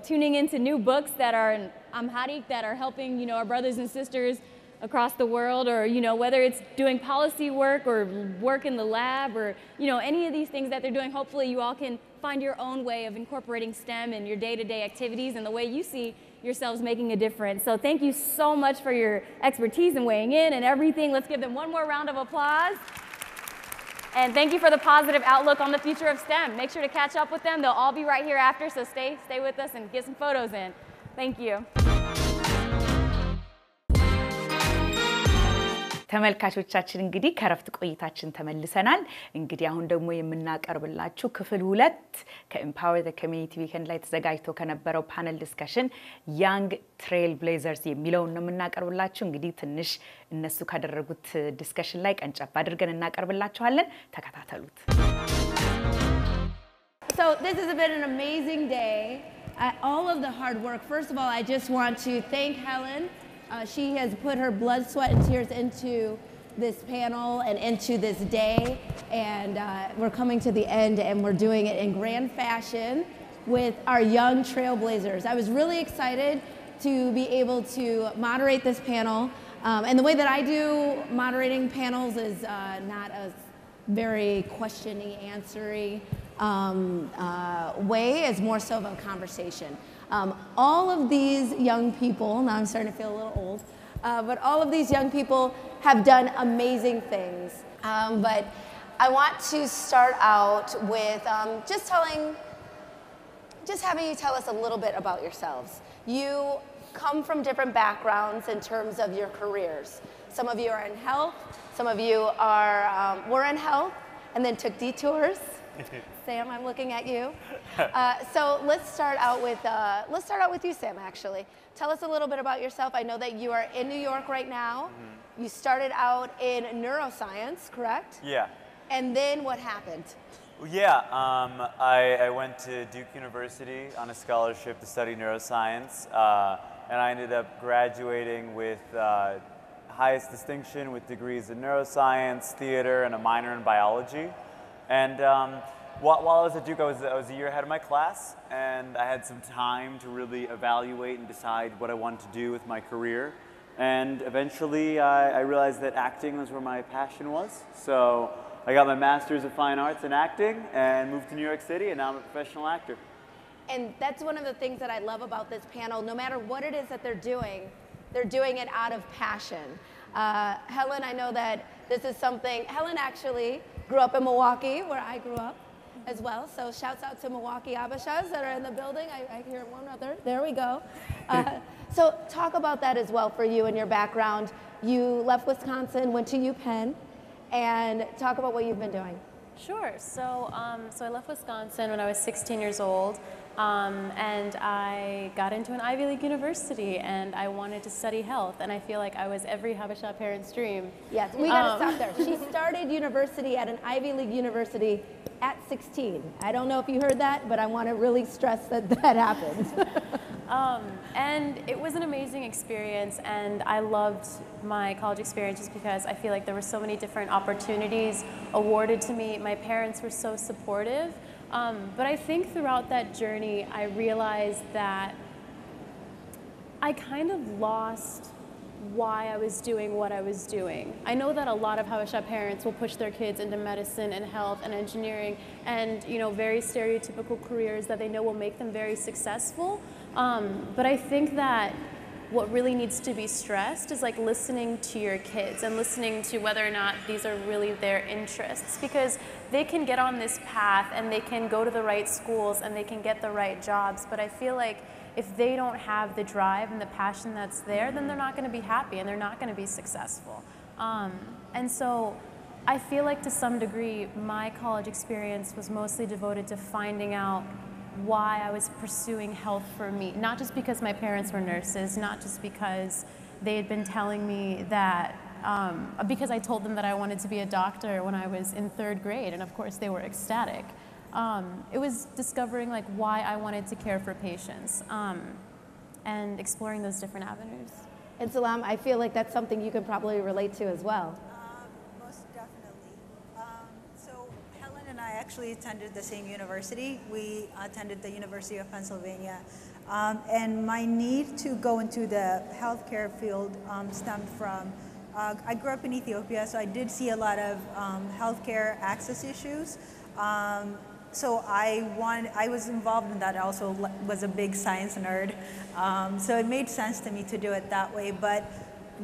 tuning into new books that are in Amharic that are helping, our brothers and sisters across the world, or whether it's doing policy work or work in the lab, or any of these things that they're doing, hopefully you all can find your own way of incorporating STEM in your day-to-day activities and the way you see yourselves making a difference. So thank you so much for your expertise and weighing in and everything. Let's give them one more round of applause. And thank you for the positive outlook on the future of STEM. Make sure to catch up with them. They'll all be right here after, so stay with us and get some photos in. Thank you. ተመልካቾቻችን እንግዲህ ከረፍት ቆይታችን ተመልሰናል። እንግዲህ አሁን ደግሞ የምናቀርብላችሁ ክፍል 2 ከኤምፓወር ዘ ኮሚኒቲ ዊኬንድ ላይ ተዘጋጅቶ ከነበረው ፓነል ዲስከሽን ያንግ ትሬል ብሌዘርስ የሚለውን ነው የምናቀርብላችሁ። እንግዲህ ትንሽ እነሱ ካደረጉት ዲስከሽን ላይ ቀንጨብ አድርገን እናቀርብላችኋለን። ተከታተሉት። So this has been an amazing day. All of the hard work. First of all, I just want to thank Helen. She has put her blood, sweat, and tears into this panel and into this day, and we're coming to the end, and we're doing it in grand fashion with our young trailblazers. I was really excited to be able to moderate this panel, and the way that I do moderating panels is not a very questioning, answering way. It's more so of a conversation. All of these young people, now I'm starting to feel a little old, but all of these young people have done amazing things. But I want to start out with just having you tell us a little bit about yourselves. You come from different backgrounds in terms of your careers. Some of you are in health, some of you were in health and then took detours. Sam, I'm looking at you. So let's start out with you, Sam, actually. Tell us a little bit about yourself. I know that you are in New York right now. Mm-hmm. You started out in neuroscience, correct? Yeah. And then what happened? Yeah, I went to Duke University on a scholarship to study neuroscience, and I ended up graduating with highest distinction with degrees in neuroscience, theater, and a minor in biology. And while I was at Duke, I was a year ahead of my class, and I had some time to really evaluate and decide what I wanted to do with my career. And eventually, I realized that acting was where my passion was. So I got my master's of fine arts in acting and moved to New York City, and now I'm a professional actor. And that's one of the things that I love about this panel. No matter what it is that they're doing it out of passion. Helen, I know that this is something, Helen actually grew up in Milwaukee, where I grew up as well. So shouts out to Milwaukee Abishas that are in the building. I hear one other. There we go. So talk about that as well for you and your background. You left Wisconsin, went to UPenn, and talk about what you've been doing. Sure. So I left Wisconsin when I was 16 years old, and I got into an Ivy League university, and I wanted to study health, and I feel like I was every Habesha parent's dream. Yes, we got to stop there. She started university at an Ivy League university at 16. I don't know if you heard that, but I want to really stress that that happened. And it was an amazing experience, and I loved my college experience just because I feel like there were so many different opportunities awarded to me. My parents were so supportive, but I think throughout that journey I realized that I kind of lost why I was doing what I was doing. I know that a lot of Habesha parents will push their kids into medicine and health and engineering and very stereotypical careers that they know will make them very successful. But I think that what really needs to be stressed is like listening to your kids and listening to whether or not these are really their interests, because they can get on this path and they can go to the right schools and they can get the right jobs, but I feel like if they don't have the drive and the passion that's there, then they're not going to be happy and they're not going to be successful. And so I feel like to some degree my college experience was mostly devoted to finding out why I was pursuing health for me, not just because my parents were nurses, not just because they had been telling me that, because I told them that I wanted to be a doctor when I was in 3rd grade, and of course they were ecstatic. It was discovering like why I wanted to care for patients and exploring those different avenues. And Salam, I feel like that's something you can probably relate to as well. Most definitely. So Helen and I actually attended the same university. We attended the University of Pennsylvania. And my need to go into the healthcare field stemmed from, I grew up in Ethiopia, so I did see a lot of healthcare access issues. So I was involved in that. I also was a big science nerd. So it made sense to me to do it that way. But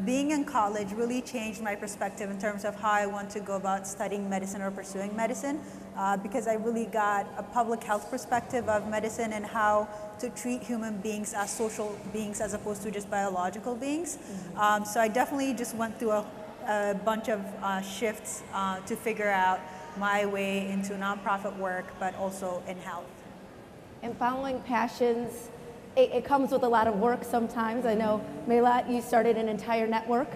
being in college really changed my perspective in terms of how I want to go about studying medicine or pursuing medicine, because I really got a public health perspective of medicine and how to treat human beings as social beings as opposed to just biological beings. Mm-hmm. So I definitely just went through a bunch of shifts to figure out my way into nonprofit work, but also in health. And following passions, it comes with a lot of work sometimes. I know, Mela, you started an entire network.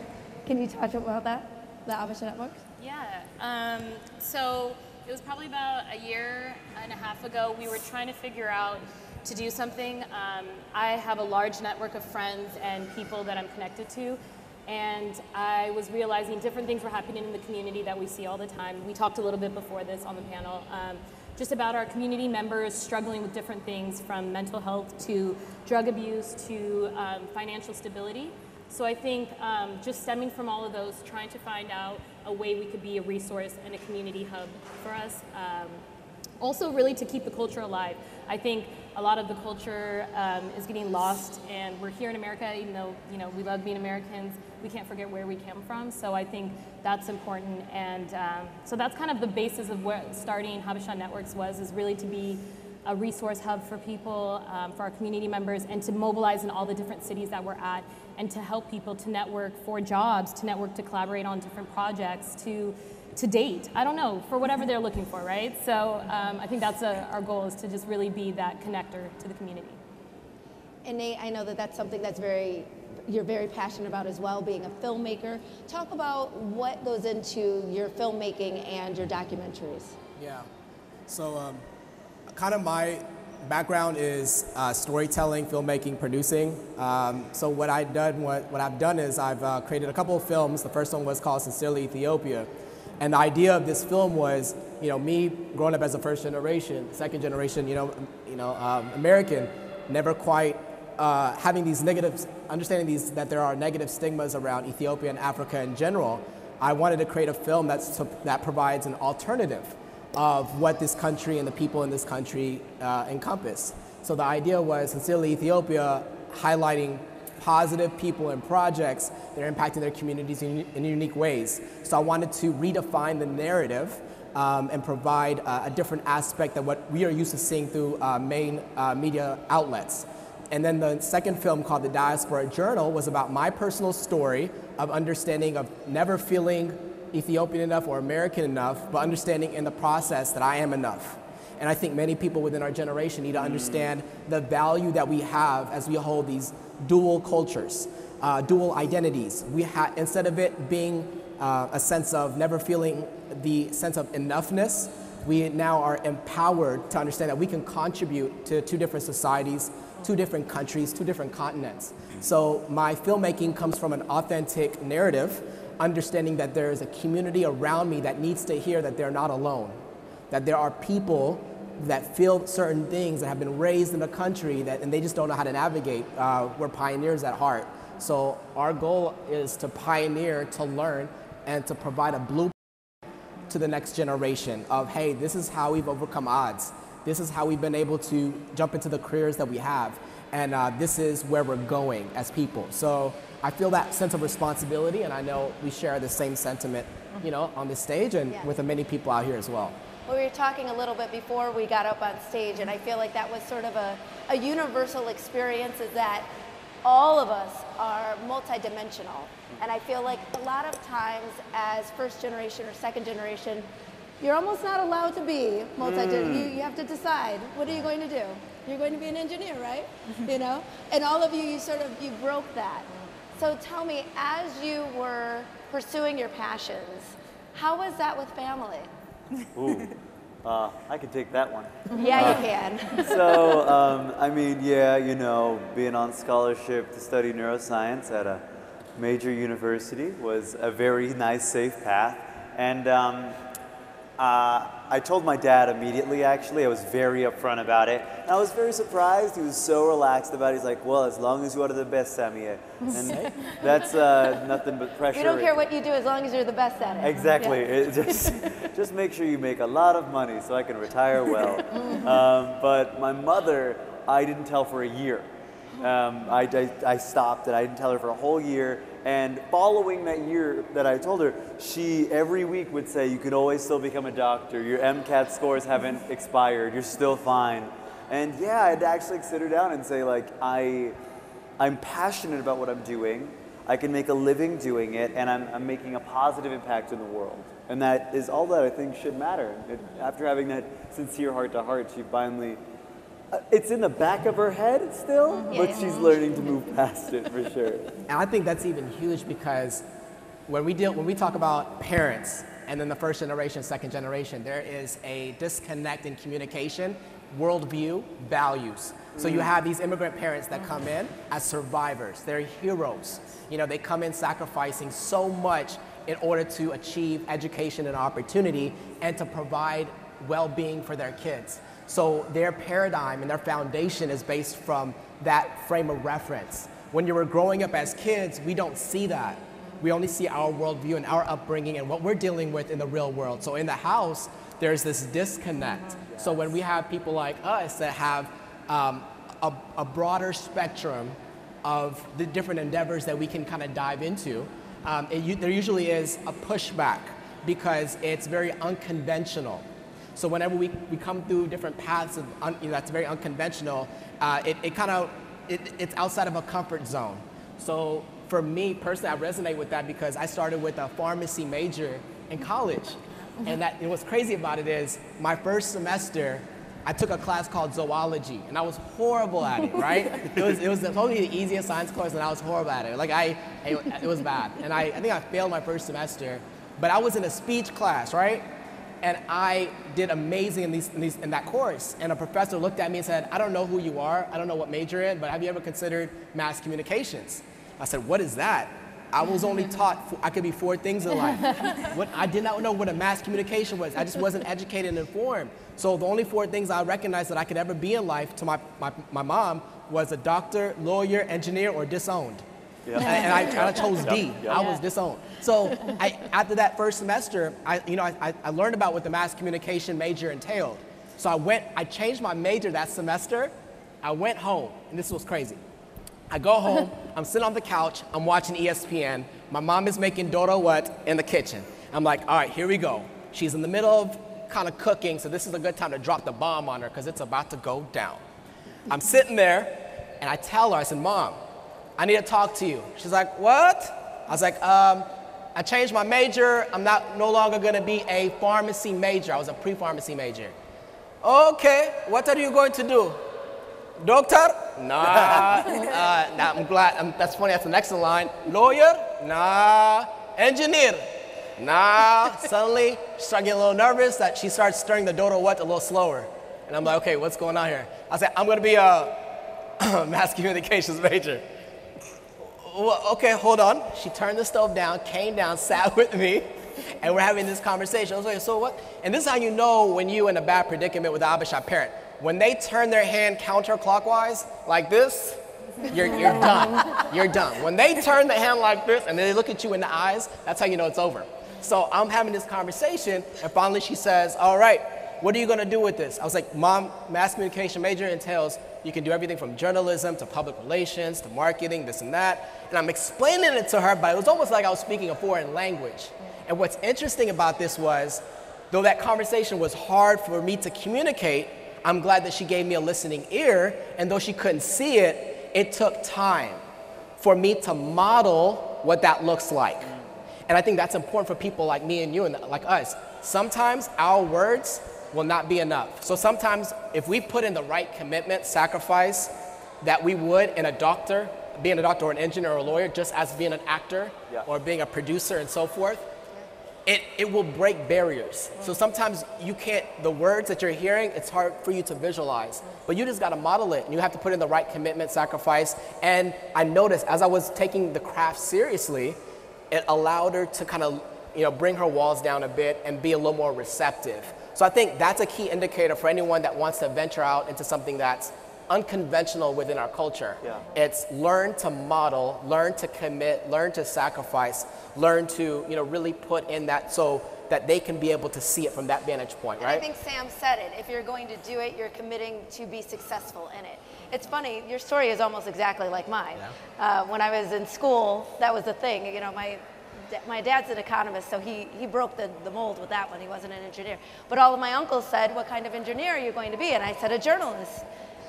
Can you talk about that, the Habesha Network? Yeah, so it was probably about a year and a half ago. We were trying to figure out to do something. I have a large network of friends and people that I'm connected to. And I was realizing different things were happening in the community that we see all the time. We talked a little bit before this on the panel, just about our community members struggling with different things, from mental health to drug abuse to financial stability. So I think just stemming from all of those, trying to find out a way we could be a resource and a community hub for us. Also really to keep the culture alive. I think a lot of the culture is getting lost, and we're here in America, even though we love being Americans, we can't forget where we came from. So I think that's important, and so that's kind of the basis of what starting Habesha Networks was, is really to be a resource hub for people, for our community members, and to mobilize in all the different cities that we're at, and to help people to network for jobs, to network to collaborate on different projects, to date, I don't know, for whatever they're looking for, right? So I think that's our goal, is to just really be that connector to the community. And Nate, I know that that's something that's you're very passionate about as well, being a filmmaker. Talk about what goes into your filmmaking and your documentaries. Yeah. So kind of my background is storytelling, filmmaking, producing. So what I've done is I've created a couple of films. The first one was called Sincerely Ethiopia. And the idea of this film was, me growing up as a first generation, second generation, American, never quite having these negative, understanding that there are negative stigmas around Ethiopia and Africa in general. I wanted to create a film that provides an alternative of what this country and the people in this country encompass. So the idea was Sincerely Ethiopia, highlighting positive people and projects that are impacting their communities in unique ways. So I wanted to redefine the narrative and provide a different aspect than what we are used to seeing through main media outlets. And then the second film, called The Diaspora Journal, was about my personal story of understanding of never feeling Ethiopian enough or American enough, but understanding in the process that I am enough. And I think many people within our generation need to understand the value that we have as we hold these dual cultures, dual identities. Instead of it being a sense of never feeling the sense of enoughness, we now are empowered to understand that we can contribute to two different societies, two different countries, two different continents. So my filmmaking comes from an authentic narrative, understanding that there is a community around me that needs to hear that they're not alone, that there are people that feel certain things, that have been raised in a country and they just don't know how to navigate. We're pioneers at heart. So our goal is to pioneer, to learn, and to provide a blueprint to the next generation of, hey, this is how we've overcome odds. This is how we've been able to jump into the careers that we have. And this is where we're going as people. So I feel that sense of responsibility, and I know we share the same sentiment, on this stage and with the many people out here as well. Well, we were talking a little bit before we got up on stage, and I feel like that was sort of a universal experience, is that all of us are multidimensional. And I feel like a lot of times as first generation or second generation, you're almost not allowed to be multidimensional. You have to decide, what are you going to do? You're going to be an engineer, right? And all of you, you broke that. So tell me, as you were pursuing your passions, how was that with family? Ooh, I can take that one. Yeah, you can. So, I mean, yeah, being on scholarship to study neuroscience at a major university was a very nice, safe path. And I told my dad immediately, actually. I was very upfront about it. And I was very surprised. He was so relaxed about it. He's like, well, as long as you are the best, Samir. And that's nothing but pressure. We don't care what you do as long as you're the best at it. Exactly. Yeah. Just make sure you make a lot of money so I can retire well. But my mother, I didn't tell for a year. I stopped and I didn't tell her for a whole year. And following that year that I told her, she every week would say, you can always still become a doctor. Your MCAT scores haven't expired. You're still fine. And yeah, I'd actually sit her down and say, like, I'm passionate about what I'm doing. I can make a living doing it, and I'm making a positive impact in the world. And that is all that I think should matter. After having that sincere heart-to-heart, she finally, it's in the back of her head still, but she's learning to move past it for sure. And I think that's even huge, because when we talk about parents and then the first generation, second generation, there is a disconnect in communication, worldview, values. So you have these immigrant parents that come in as survivors. They're heroes. They come in sacrificing so much in order to achieve education and opportunity and to provide well-being for their kids. So their paradigm and their foundation is based from that frame of reference. When you were growing up as kids, we don't see that. We only see our worldview and our upbringing and what we're dealing with in the real world. So in the house, there's this disconnect. So when we have people like us that have a broader spectrum of the different endeavors that we can kind of dive into, there usually is a pushback because it's very unconventional. So whenever we come through different paths that's very unconventional, it's outside of a comfort zone. So for me personally, I resonate with that because I started with a pharmacy major in college. And what's crazy about it is my first semester, I took a class called zoology, and I was horrible at it, right? It was totally the easiest science course, and I was horrible at it. It was bad. And I think I failed my first semester, but I was in a speech class, right? And I did amazing in that course. And a professor looked at me and said, I don't know who you are, I don't know what major you're in, but have you ever considered mass communications? I said, what is that? I was only taught I could be 4 things in life. I did not know what a mass communication was. I just wasn't educated and informed. So the only 4 things I recognized that I could ever be in life to my mom was a doctor, lawyer, engineer, or disowned. Yeah. And I chose D. I was disowned. So after that first semester, I learned about what the mass communication major entailed. So I changed my major that semester. I went home, and this was crazy. I go home, I'm sitting on the couch, I'm watching ESPN. My mom is making Doro what in the kitchen. I'm like, all right, here we go. She's in the middle of kind of cooking, so this is a good time to drop the bomb on her because it's about to go down. I'm sitting there, and I tell her, I said, Mom, I need to talk to you. She's like, what? I was like, I changed my major. I'm no longer going to be a pharmacy major. I was a pre-pharmacy major. Okay, what are you going to do? Doctor? Nah. I'm glad. That's funny. That's the next in line. Lawyer? Nah. Engineer? Nah. Suddenly, she started getting a little nervous that she starts stirring the dodo what a little slower. And I'm like, okay, what's going on here? I said, I'm going to be a mass communications major. Well, okay, hold on. She turned the stove down, came down, sat with me, and we're having this conversation. I was like, so what? And this is how you know when you're in a bad predicament with an Abishai parent. When they turn their hand counterclockwise, like this, you're done. You're done. When they turn the hand like this and they look at you in the eyes, that's how you know it's over. So I'm having this conversation, and finally she says, all right, what are you going to do with this? I was like, Mom, mass communication major entails you can do everything from journalism to public relations to marketing, this and that. And I'm explaining it to her, but it was almost like I was speaking a foreign language. And what's interesting about this was, though that conversation was hard for me to communicate, I'm glad that she gave me a listening ear, and though she couldn't see it, it took time for me to model what that looks like. And I think that's important for people like me and you and like us. Sometimes our words will not be enough. So sometimes if we put in the right commitment, sacrifice that we would in a doctor, being a doctor or an engineer or a lawyer, just as being an actor or being a producer and so forth, it will break barriers. So sometimes you can't, the words that you're hearing, it's hard for you to visualize, but you just gotta model it, and you have to put in the right commitment, sacrifice. And I noticed as I was taking the craft seriously, it allowed her to kind of, bring her walls down a bit and be a little more receptive. So I think that's a key indicator for anyone that wants to venture out into something that's unconventional within our culture. Yeah. It's learn to model, learn to commit, learn to sacrifice, learn to really put in that so that they can be able to see it from that vantage point, right? And I think Sam said it. If you're going to do it, you're committing to be successful in it. It's funny, your story is almost exactly like mine. Yeah. When I was in school, that was the thing. My dad's an economist, so he broke the mold with that one. He wasn't an engineer. But all of my uncles said, what kind of engineer are you going to be? And I said, a journalist.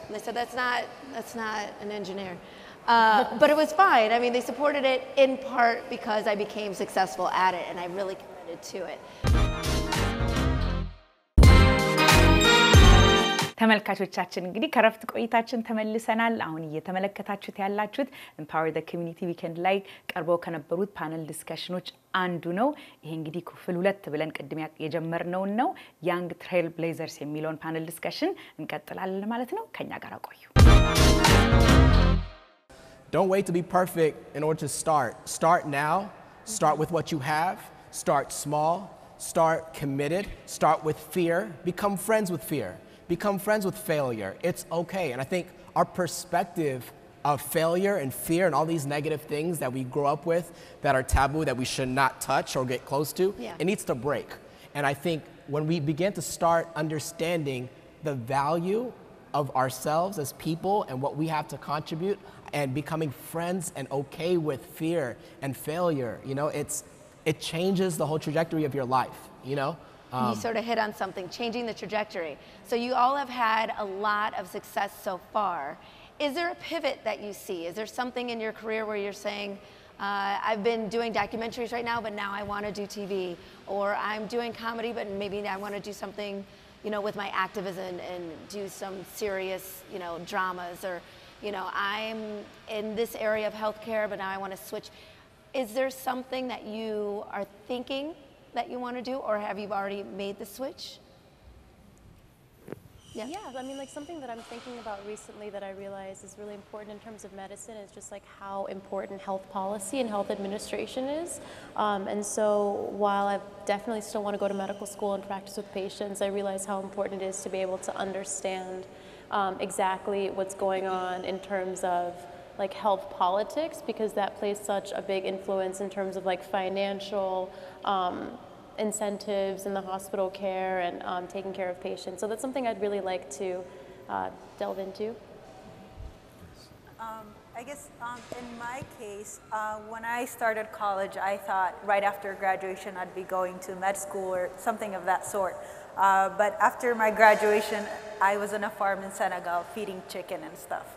And they said, that's not an engineer. But it was fine. I mean, they supported it in part because I became successful at it, and I really committed to it. ተመልካቾቻችን እንግዲህ ከረፍት ቆይታችን ተመልሰናል። አሁን እየተመለከታችሁት ያላችሁት Empower the Community Weekend ላይ ቀርበው ከነበሩት ፓነል ዲስከሽኖች አንዱ ነው። ይሄ እንግዲህ ክፍል 2 ብለን ቅድም የጀመርነው ነው። Young Trailblazers የሚለውን ፓነል ዲስከሽን እንቀጥላለን ማለት ነው። ከኛ ጋር ቆዩ። Don't wait to be perfect in order to start. Start now. Start with what you have. Start small. Start committed. Start with fear. Become friends with fear. Become friends with failure. It's okay. And I think our perspective of failure and fear and all these negative things that we grow up with that are taboo, that we should not touch or get close to, it needs to break. And I think when we begin to start understanding the value of ourselves as people and what we have to contribute and becoming friends and okay with fear and failure, it changes the whole trajectory of your life, You sort of hit on something, changing the trajectory. So you all have had a lot of success so far. Is there a pivot that you see? Is there something in your career where you're saying, I've been doing documentaries right now, but now I want to do TV, or I'm doing comedy, but maybe I want to do something, with my activism and do some serious, dramas, or, I'm in this area of healthcare, but now I want to switch. Is there something that you are thinking that you want to do, or have you already made the switch? Yeah, I mean, like something that I'm thinking about recently that I realize is really important in terms of medicine is just like how important health policy and health administration is. And so while I definitely still want to go to medical school and practice with patients, I realize how important it is to be able to understand exactly what's going on in terms of like health politics, because that plays such a big influence in terms of like financial incentives in the hospital care and taking care of patients. So that's something I'd really like to delve into. I guess in my case, when I started college, I thought right after graduation I'd be going to med school or something of that sort. But after my graduation, I was on a farm in Senegal feeding chicken and stuff.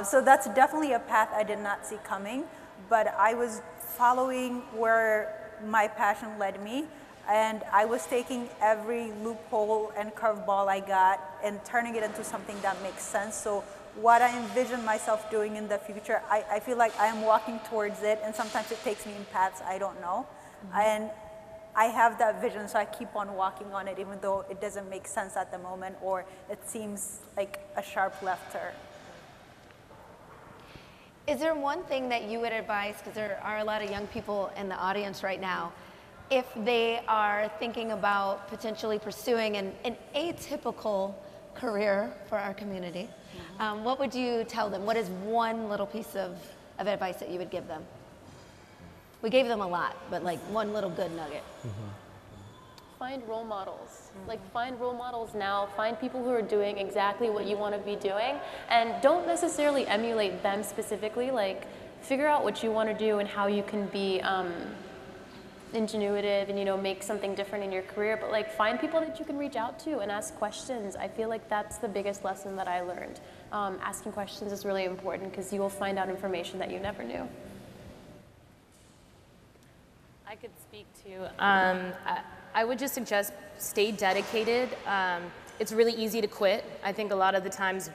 So that's definitely a path I did not see coming, but I was following where my passion led me. And I was taking every loophole and curveball I got and turning it into something that makes sense. So what I envision myself doing in the future, I feel like I am walking towards it, and sometimes it takes me in paths I don't know. And I have that vision, so I keep on walking on it, even though it doesn't make sense at the moment, or it seems like a sharp left turn. Is there one thing that you would advise, because there are a lot of young people in the audience right now, if they are thinking about potentially pursuing an atypical career for our community, what would you tell them? What is one little piece of advice that you would give them? We gave them a lot, but like one little good nugget. Find role models. Like find role models now, find people who are doing exactly what you want to be doing, and don't necessarily emulate them specifically. Like figure out what you want to do and how you can be ingenuitive and, you know, make something different in your career, but like find people that you can reach out to and ask questions. I feel like that's the biggest lesson that I learned. Asking questions is really important because you will find out information that you never knew. I could speak to, I would just suggest stay dedicated. It's really easy to quit. I think a lot of the times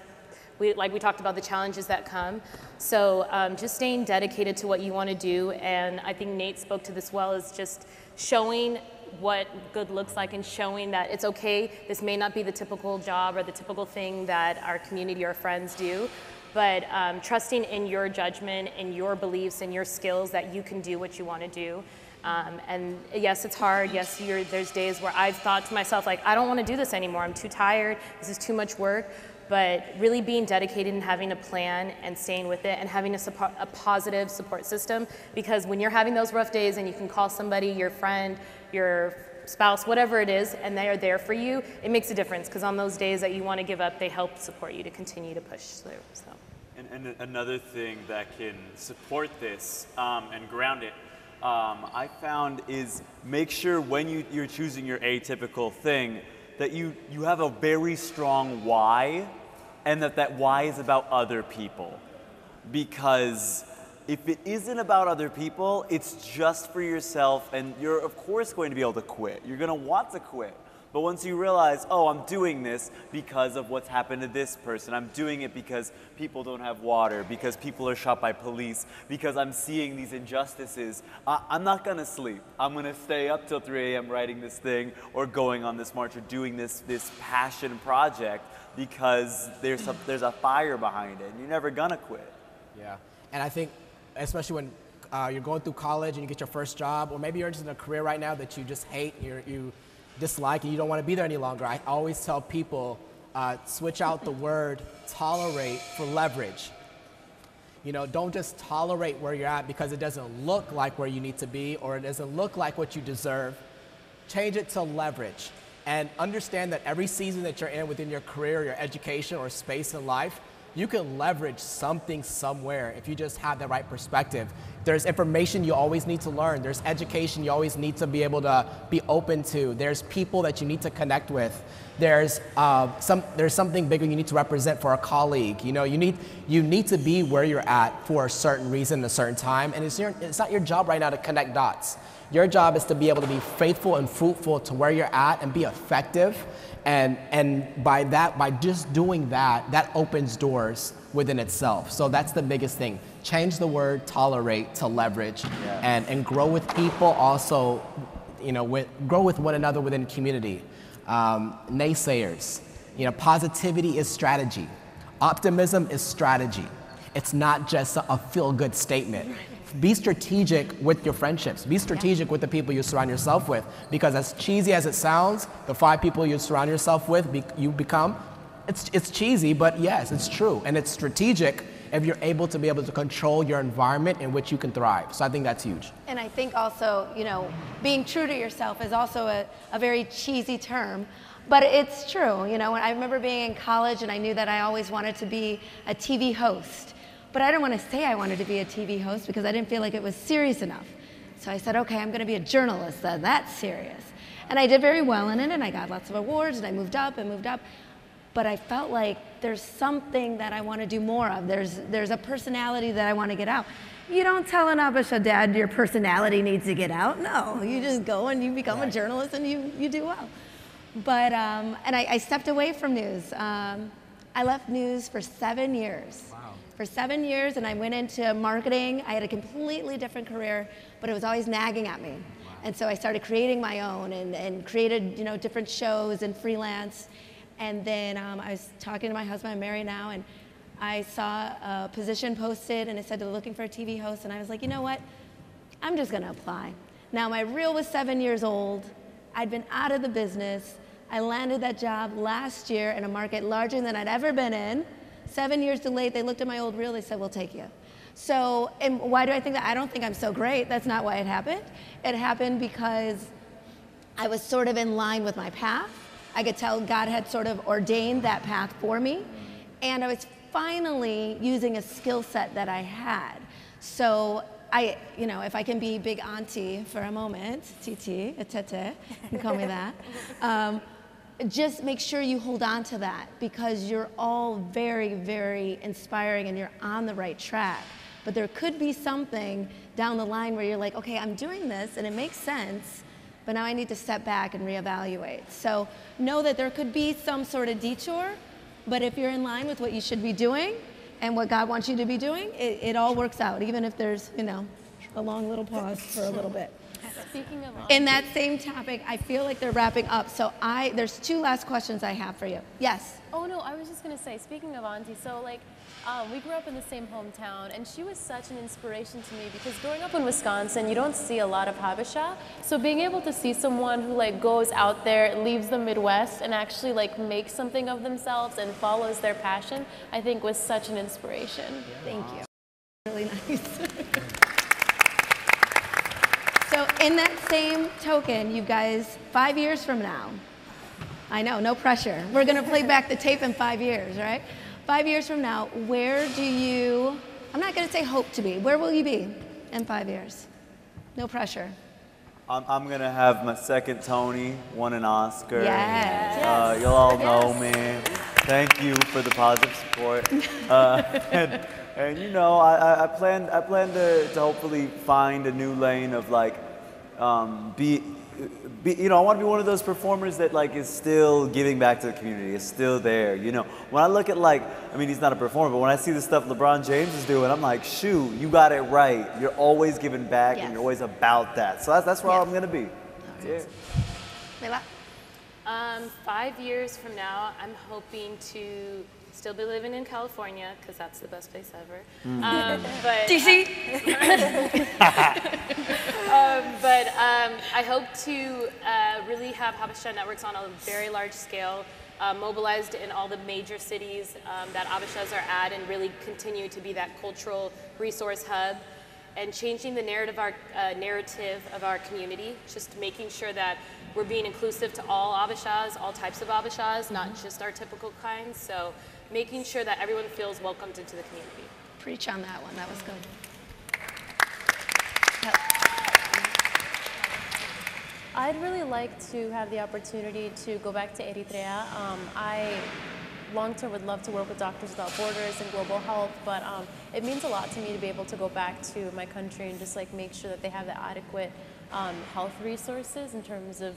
like we talked about the challenges that come. So just staying dedicated to what you want to do, and I think Nate spoke to this well, is just showing what good looks like and showing that it's okay. This may not be the typical job or the typical thing that our community or friends do, but trusting in your judgment and your beliefs and your skills that you can do what you want to do. And yes, it's hard. Yes, there's days where I've thought to myself, like, I don't want to do this anymore. I'm too tired. This is too much work. But really being dedicated and having a plan and staying with it and having a positive support system, because when you're having those rough days and you can call somebody, your friend, your spouse, whatever it is, and they are there for you, it makes a difference, because on those days that you want to give up, they help support you to continue to push through. So. And another thing that can support this and ground it, I found, is make sure when you're choosing your atypical thing that you have a very strong why, and that why is about other people. Because if it isn't about other people, it's just for yourself, and you're of course going to be able to quit. You're going to want to quit. But once you realize, oh, I'm doing this because of what's happened to this person. I'm doing it because people don't have water, because people are shot by police, because I'm seeing these injustices. I'm not going to sleep. I'm going to stay up till 3 a.m. writing this thing or going on this march or doing this passion project, because there's a fire behind it, and you're never going to quit. Yeah, and I think especially when you're going through college and you get your first job, or maybe you're just in a career right now that you just hate, you dislike, and you don't want to be there any longer, I always tell people, switch out the word tolerate for leverage. You know, don't just tolerate where you're at because it doesn't look like where you need to be, or it doesn't look like what you deserve. Change it to leverage, and understand that every season that you're in within your career, your education, or space in life, you can leverage something somewhere if you just have the right perspective. There's information you always need to learn. There's education you always need to be able to be open to. There's people that you need to connect with. There's something bigger you need to represent for a colleague. You know, you need to be where you're at for a certain reason, a certain time, and it's not your job right now to connect dots. Your job is to be able to be faithful and fruitful to where you're at and be effective. And by just doing that, that opens doors within itself. So that's the biggest thing. Change the word tolerate to leverage, and grow with people. Also, grow with one another within community. Naysayers, positivity is strategy. Optimism is strategy. It's not just a feel-good statement. Be strategic with your friendships. Be strategic with the people you surround yourself with, because as cheesy as it sounds, the 5 people you surround yourself with, you become, it's cheesy, but yes, it's true. And it's strategic if you're able to control your environment in which you can thrive. So I think that's huge. And I think also, being true to yourself is also a very cheesy term, but it's true. When I remember being in college and I knew that I always wanted to be a TV host, but I didn't want to say I wanted to be a TV host because I didn't feel like it was serious enough. So I said, okay, I'm going to be a journalist then, that's serious. And I did very well in it, and I got lots of awards, and I moved up and moved up. But I felt like there's something that I want to do more of. There's a personality that I want to get out. You don't tell an Abisha dad your personality needs to get out. No, you just go and you become a journalist and you do well. But, and I stepped away from news. I left news for 7 years. Wow. For 7 years, and I went into marketing. I had a completely different career, but it was always nagging at me. Wow. And so I started creating my own and created, different shows and freelance. And then I was talking to my husband, I'm married now, and I saw a position posted and it said they're looking for a TV host, and I was like, you know what? I'm just gonna apply. Now my reel was 7 years old. I'd been out of the business. I landed that job last year in a market larger than I'd ever been in. 7 years delayed, they looked at my old reel, they said, we'll take you. So, and why do I think that? I don't think I'm so great. That's not why it happened. It happened because I was sort of in line with my path. I could tell God had sort of ordained that path for me. And I was finally using a skill set that I had. So if I can be big auntie for a moment, Titi, Tete, you can call me that. Just make sure you hold on to that, because you're all very, very inspiring and you're on the right track. But there could be something down the line where you're like, okay, I'm doing this and it makes sense, but now I need to step back and reevaluate. So know that there could be some sort of detour, but if you're in line with what you should be doing and what God wants you to be doing, it all works out, even if there's, a long little pause for a little bit. Speaking of In that same topic, I feel like they're wrapping up, so there's 2 last questions I have for you. Yes? Oh no, I was just gonna say, speaking of Auntie, so we grew up in the same hometown, and she was such an inspiration to me because growing up in Wisconsin, you don't see a lot of Habesha. So being able to see someone who goes out there, leaves the Midwest, and actually makes something of themselves and follows their passion, I think was such an inspiration. Thank you. Really nice. So in that same token, you guys, 5 years from now, I know, no pressure. We're gonna play back the tape in 5 years, right? 5 years from now, where do you, I'm not gonna say hope to be, where will you be in 5 years? No pressure. I'm gonna have my second Tony, won an Oscar. Yes. You'll all know me. Thank you for the positive support. And I plan to hopefully find a new lane of I want to be one of those performers that is still giving back to the community, is still there. When I look at he's not a performer, but when I see the stuff LeBron James is doing, I'm like, shoot, you got it right. You're always giving back, and you're always about that. So that's where I'm gonna be. Yeah. Mela? 5 years from now, I'm hoping to still be living in California, because that's the best place ever. But DC? I hope to really have Habesha networks on a very large scale, mobilized in all the major cities that Habeshas are at, and really continue to be that cultural resource hub, and changing the narrative of our community, just making sure that we're being inclusive to all Habeshas, all types of Habeshas, not just our typical kinds. So making sure that everyone feels welcomed into the community. Preach on that one, that was good. I'd really like to have the opportunity to go back to Eritrea. I long-term would love to work with Doctors Without Borders and global health, but it means a lot to me to be able to go back to my country and just make sure that they have the adequate health resources in terms of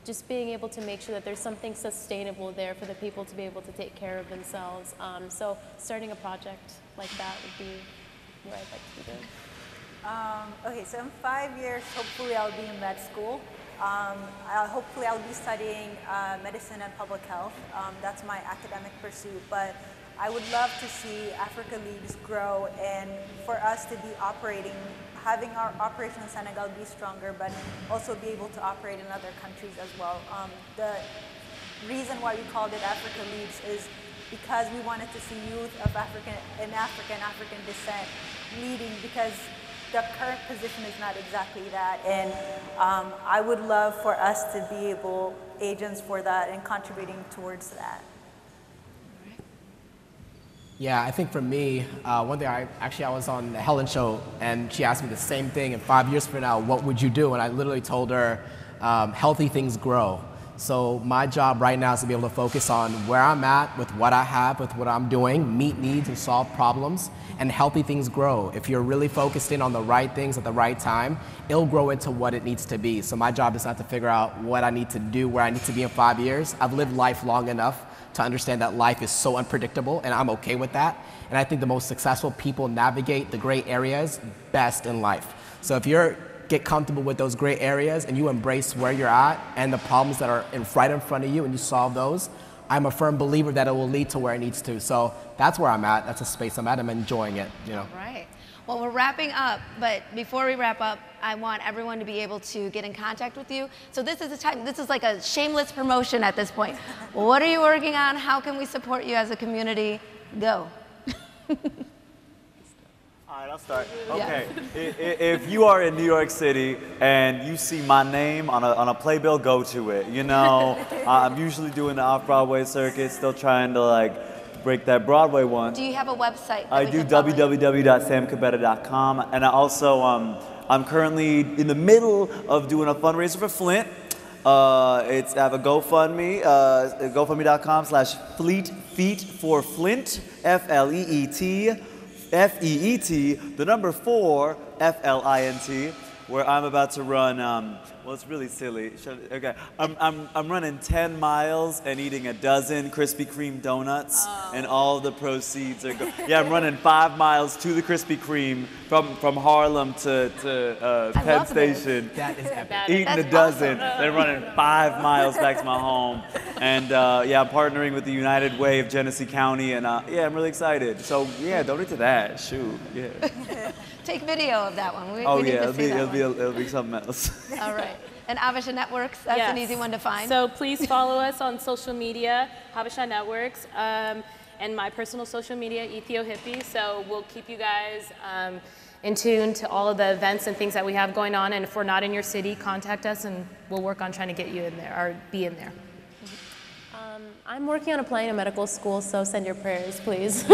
just being able to make sure that there's something sustainable there for the people to be able to take care of themselves. So starting a project like that would be where I'd like to be doing. Okay, so in 5 years, hopefully I'll be in med school. Hopefully I'll be studying medicine and public health. That's my academic pursuit, but I would love to see Africa Leads grow and for us to be operating, having our operation in Senegal be stronger, but also be able to operate in other countries as well. The reason why we called it Africa Leads is because we wanted to see youth of African and African descent leading, because the current position is not exactly that, and I would love for us to be able agents for that and contributing towards that. Yeah, I think for me, one day I was on the Helen show and she asked me the same thing, in 5 years from now, what would you do? And I literally told her, healthy things grow. So my job right now is to be able to focus on where I'm at with what I have, with what I'm doing, meet needs and solve problems, and healthy things grow. If you're really focused in on the right things at the right time, it'll grow into what it needs to be. So my job is not to figure out what I need to do, where I need to be in 5 years. I've lived life long enough to understand that life is so unpredictable, and I'm okay with that. And I think the most successful people navigate the gray areas best in life. So if you're get comfortable with those gray areas and you embrace where you're at and the problems that are right in front of you and you solve those, I'm a firm believer that it will lead to where it needs to. So that's where I'm at. That's the space I'm at. I'm enjoying it, you know. Right. Well, we're wrapping up, but before we wrap up, I want everyone to be able to get in contact with you. So this is the time, this is like a shameless promotion at this point. What are you working on? How can we support you as a community? Go. All right, I'll start. Okay, if you are in New York City and you see my name on a playbill, go to it. You know, I'm usually doing the off-Broadway circuit, still trying to like break that Broadway one. Do you have a website? I do www.samcabetta.com, and I also I'm currently in the middle of doing a fundraiser for Flint. I have a GoFundMe, GoFundMe.com/Fleet Feet for Flint, FLEET. FEET, the number 4, FLINT, where I'm about to run, well, it's really silly. Okay, I'm running 10 miles and eating a dozen Krispy Kreme donuts, and all the proceeds are yeah, I'm running 5 miles to the Krispy Kreme from Harlem to Penn Station. That is epic. Eating a dozen, then running 5 miles back to my home. And yeah, I'm partnering with the United Way of Genesee County, and yeah, I'm really excited. So yeah, donate to that. Shoot, yeah. Take video of that one. We need yeah, to see that one. it'll be something else. All right. And Habesha Networks, that's an easy one to find. So please follow us on social media, Habesha Networks, and my personal social media, Ethio Hippie. So we'll keep you guys in tune to all of the events and things that we have going on. And if we're not in your city, contact us and we'll work on trying to get you in there or be in there. I'm working on applying to medical school, so send your prayers, please.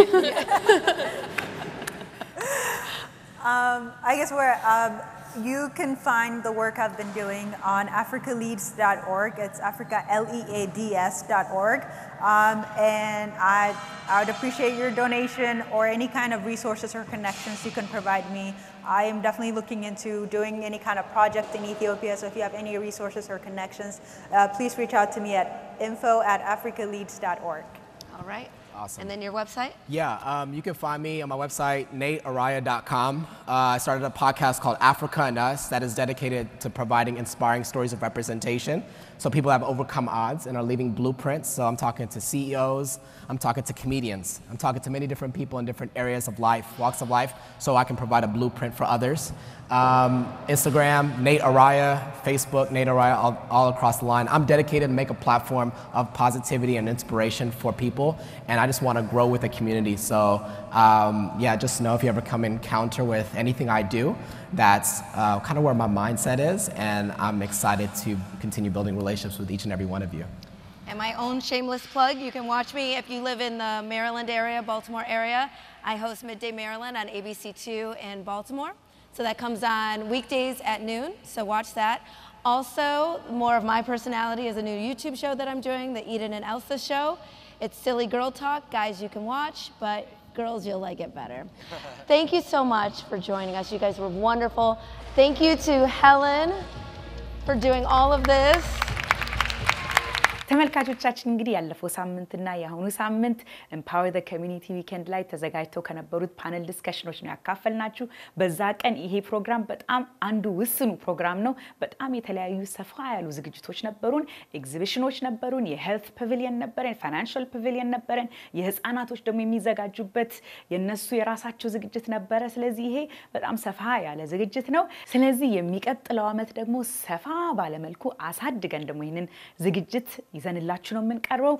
I guess you can find the work I've been doing on africaleads.org. It's africaleads.org. And I would appreciate your donation or any kind of resources or connections you can provide me. I am definitely looking into doing any kind of project in Ethiopia, so if you have any resources or connections, please reach out to me at info@africaleads.org. All right. Awesome. And then your website? Yeah, you can find me on my website, natearaya.com. I started a podcast called Africa and Us that is dedicated to providing inspiring stories of representation. So people have overcome odds and are leaving blueprints. So I'm talking to CEOs, I'm talking to comedians, I'm talking to many different people in different areas of life, walks of life, so I can provide a blueprint for others. Instagram, Nate Araya, Facebook, Nate Araya, all across the line. I'm dedicated to make a platform of positivity and inspiration for people, and I just want to grow with the community. So yeah, just know if you ever come encounter with anything I do, that's kind of where my mindset is, and I'm excited to continue building relationships with each and every one of you. And my own shameless plug, you can watch me if you live in the Maryland area, Baltimore area. I host Midday Maryland on ABC2 in Baltimore. So that comes on weekdays at noon, so watch that. Also, more of my personality is a new YouTube show that I'm doing, the Eden and Elsa Show. It's silly girl talk. Guys, you can watch, but girls, you'll like it better. Thank you so much for joining us. You guys were wonderful. Thank you to Helen for doing all of this. ተመልካቾቻችን እንግዲህ ያለፈው ሳምንትና የአሁኑ ሳምንት Empower the Community Weekend ላይ ተዘጋጅተው ከነበሩት ፓነል ዲስከሽኖች ነው ያካፈልናችሁ። በዛ ቀን ይሄ ፕሮግራም በጣም አንዱ ውስኑ ፕሮግራም ነው። በጣም የተለያዩ ሰፋ ያሉ ዝግጅቶች ነበሩን፣ ኤግዚቢሽኖች ነበሩን፣ የሄልት ፓቪሊየን ነበረን፣ ፋይናንሻል ፓቪሊየን ነበረን፣ የህፃናቶች ደግሞ የሚዘጋጁበት የነሱ የራሳቸው ዝግጅት ነበረ። ስለዚህ ይሄ በጣም ሰፋ ያለ ዝግጅት ነው። ስለዚህ የሚቀጥለው አመት ደግሞ ሰፋ ባለ መልኩ አሳድገን ደግሞ ይሄንን ዝግጅት ይዘንላችሁ ነው የምንቀርበው።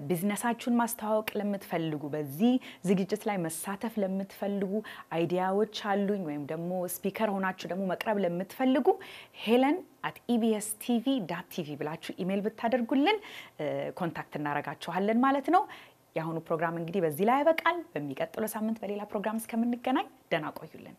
ቢዝነሳችሁን ማስተዋወቅ ለምትፈልጉ በዚህ ዝግጅት ላይ መሳተፍ ለምትፈልጉ አይዲያዎች አሉኝ ወይም ደግሞ ስፒከር ሆናችሁ ደግሞ መቅረብ ለምትፈልጉ helen@ebstv.tv ብላችሁ ኢሜል ብታደርጉልን ኮንታክት እናረጋችኋለን ማለት ነው። የአሁኑ ፕሮግራም እንግዲህ በዚህ ላይ ያበቃል። በሚቀጥለው ሳምንት በሌላ ፕሮግራም እስከምንገናኝ ደህና ቆዩልን።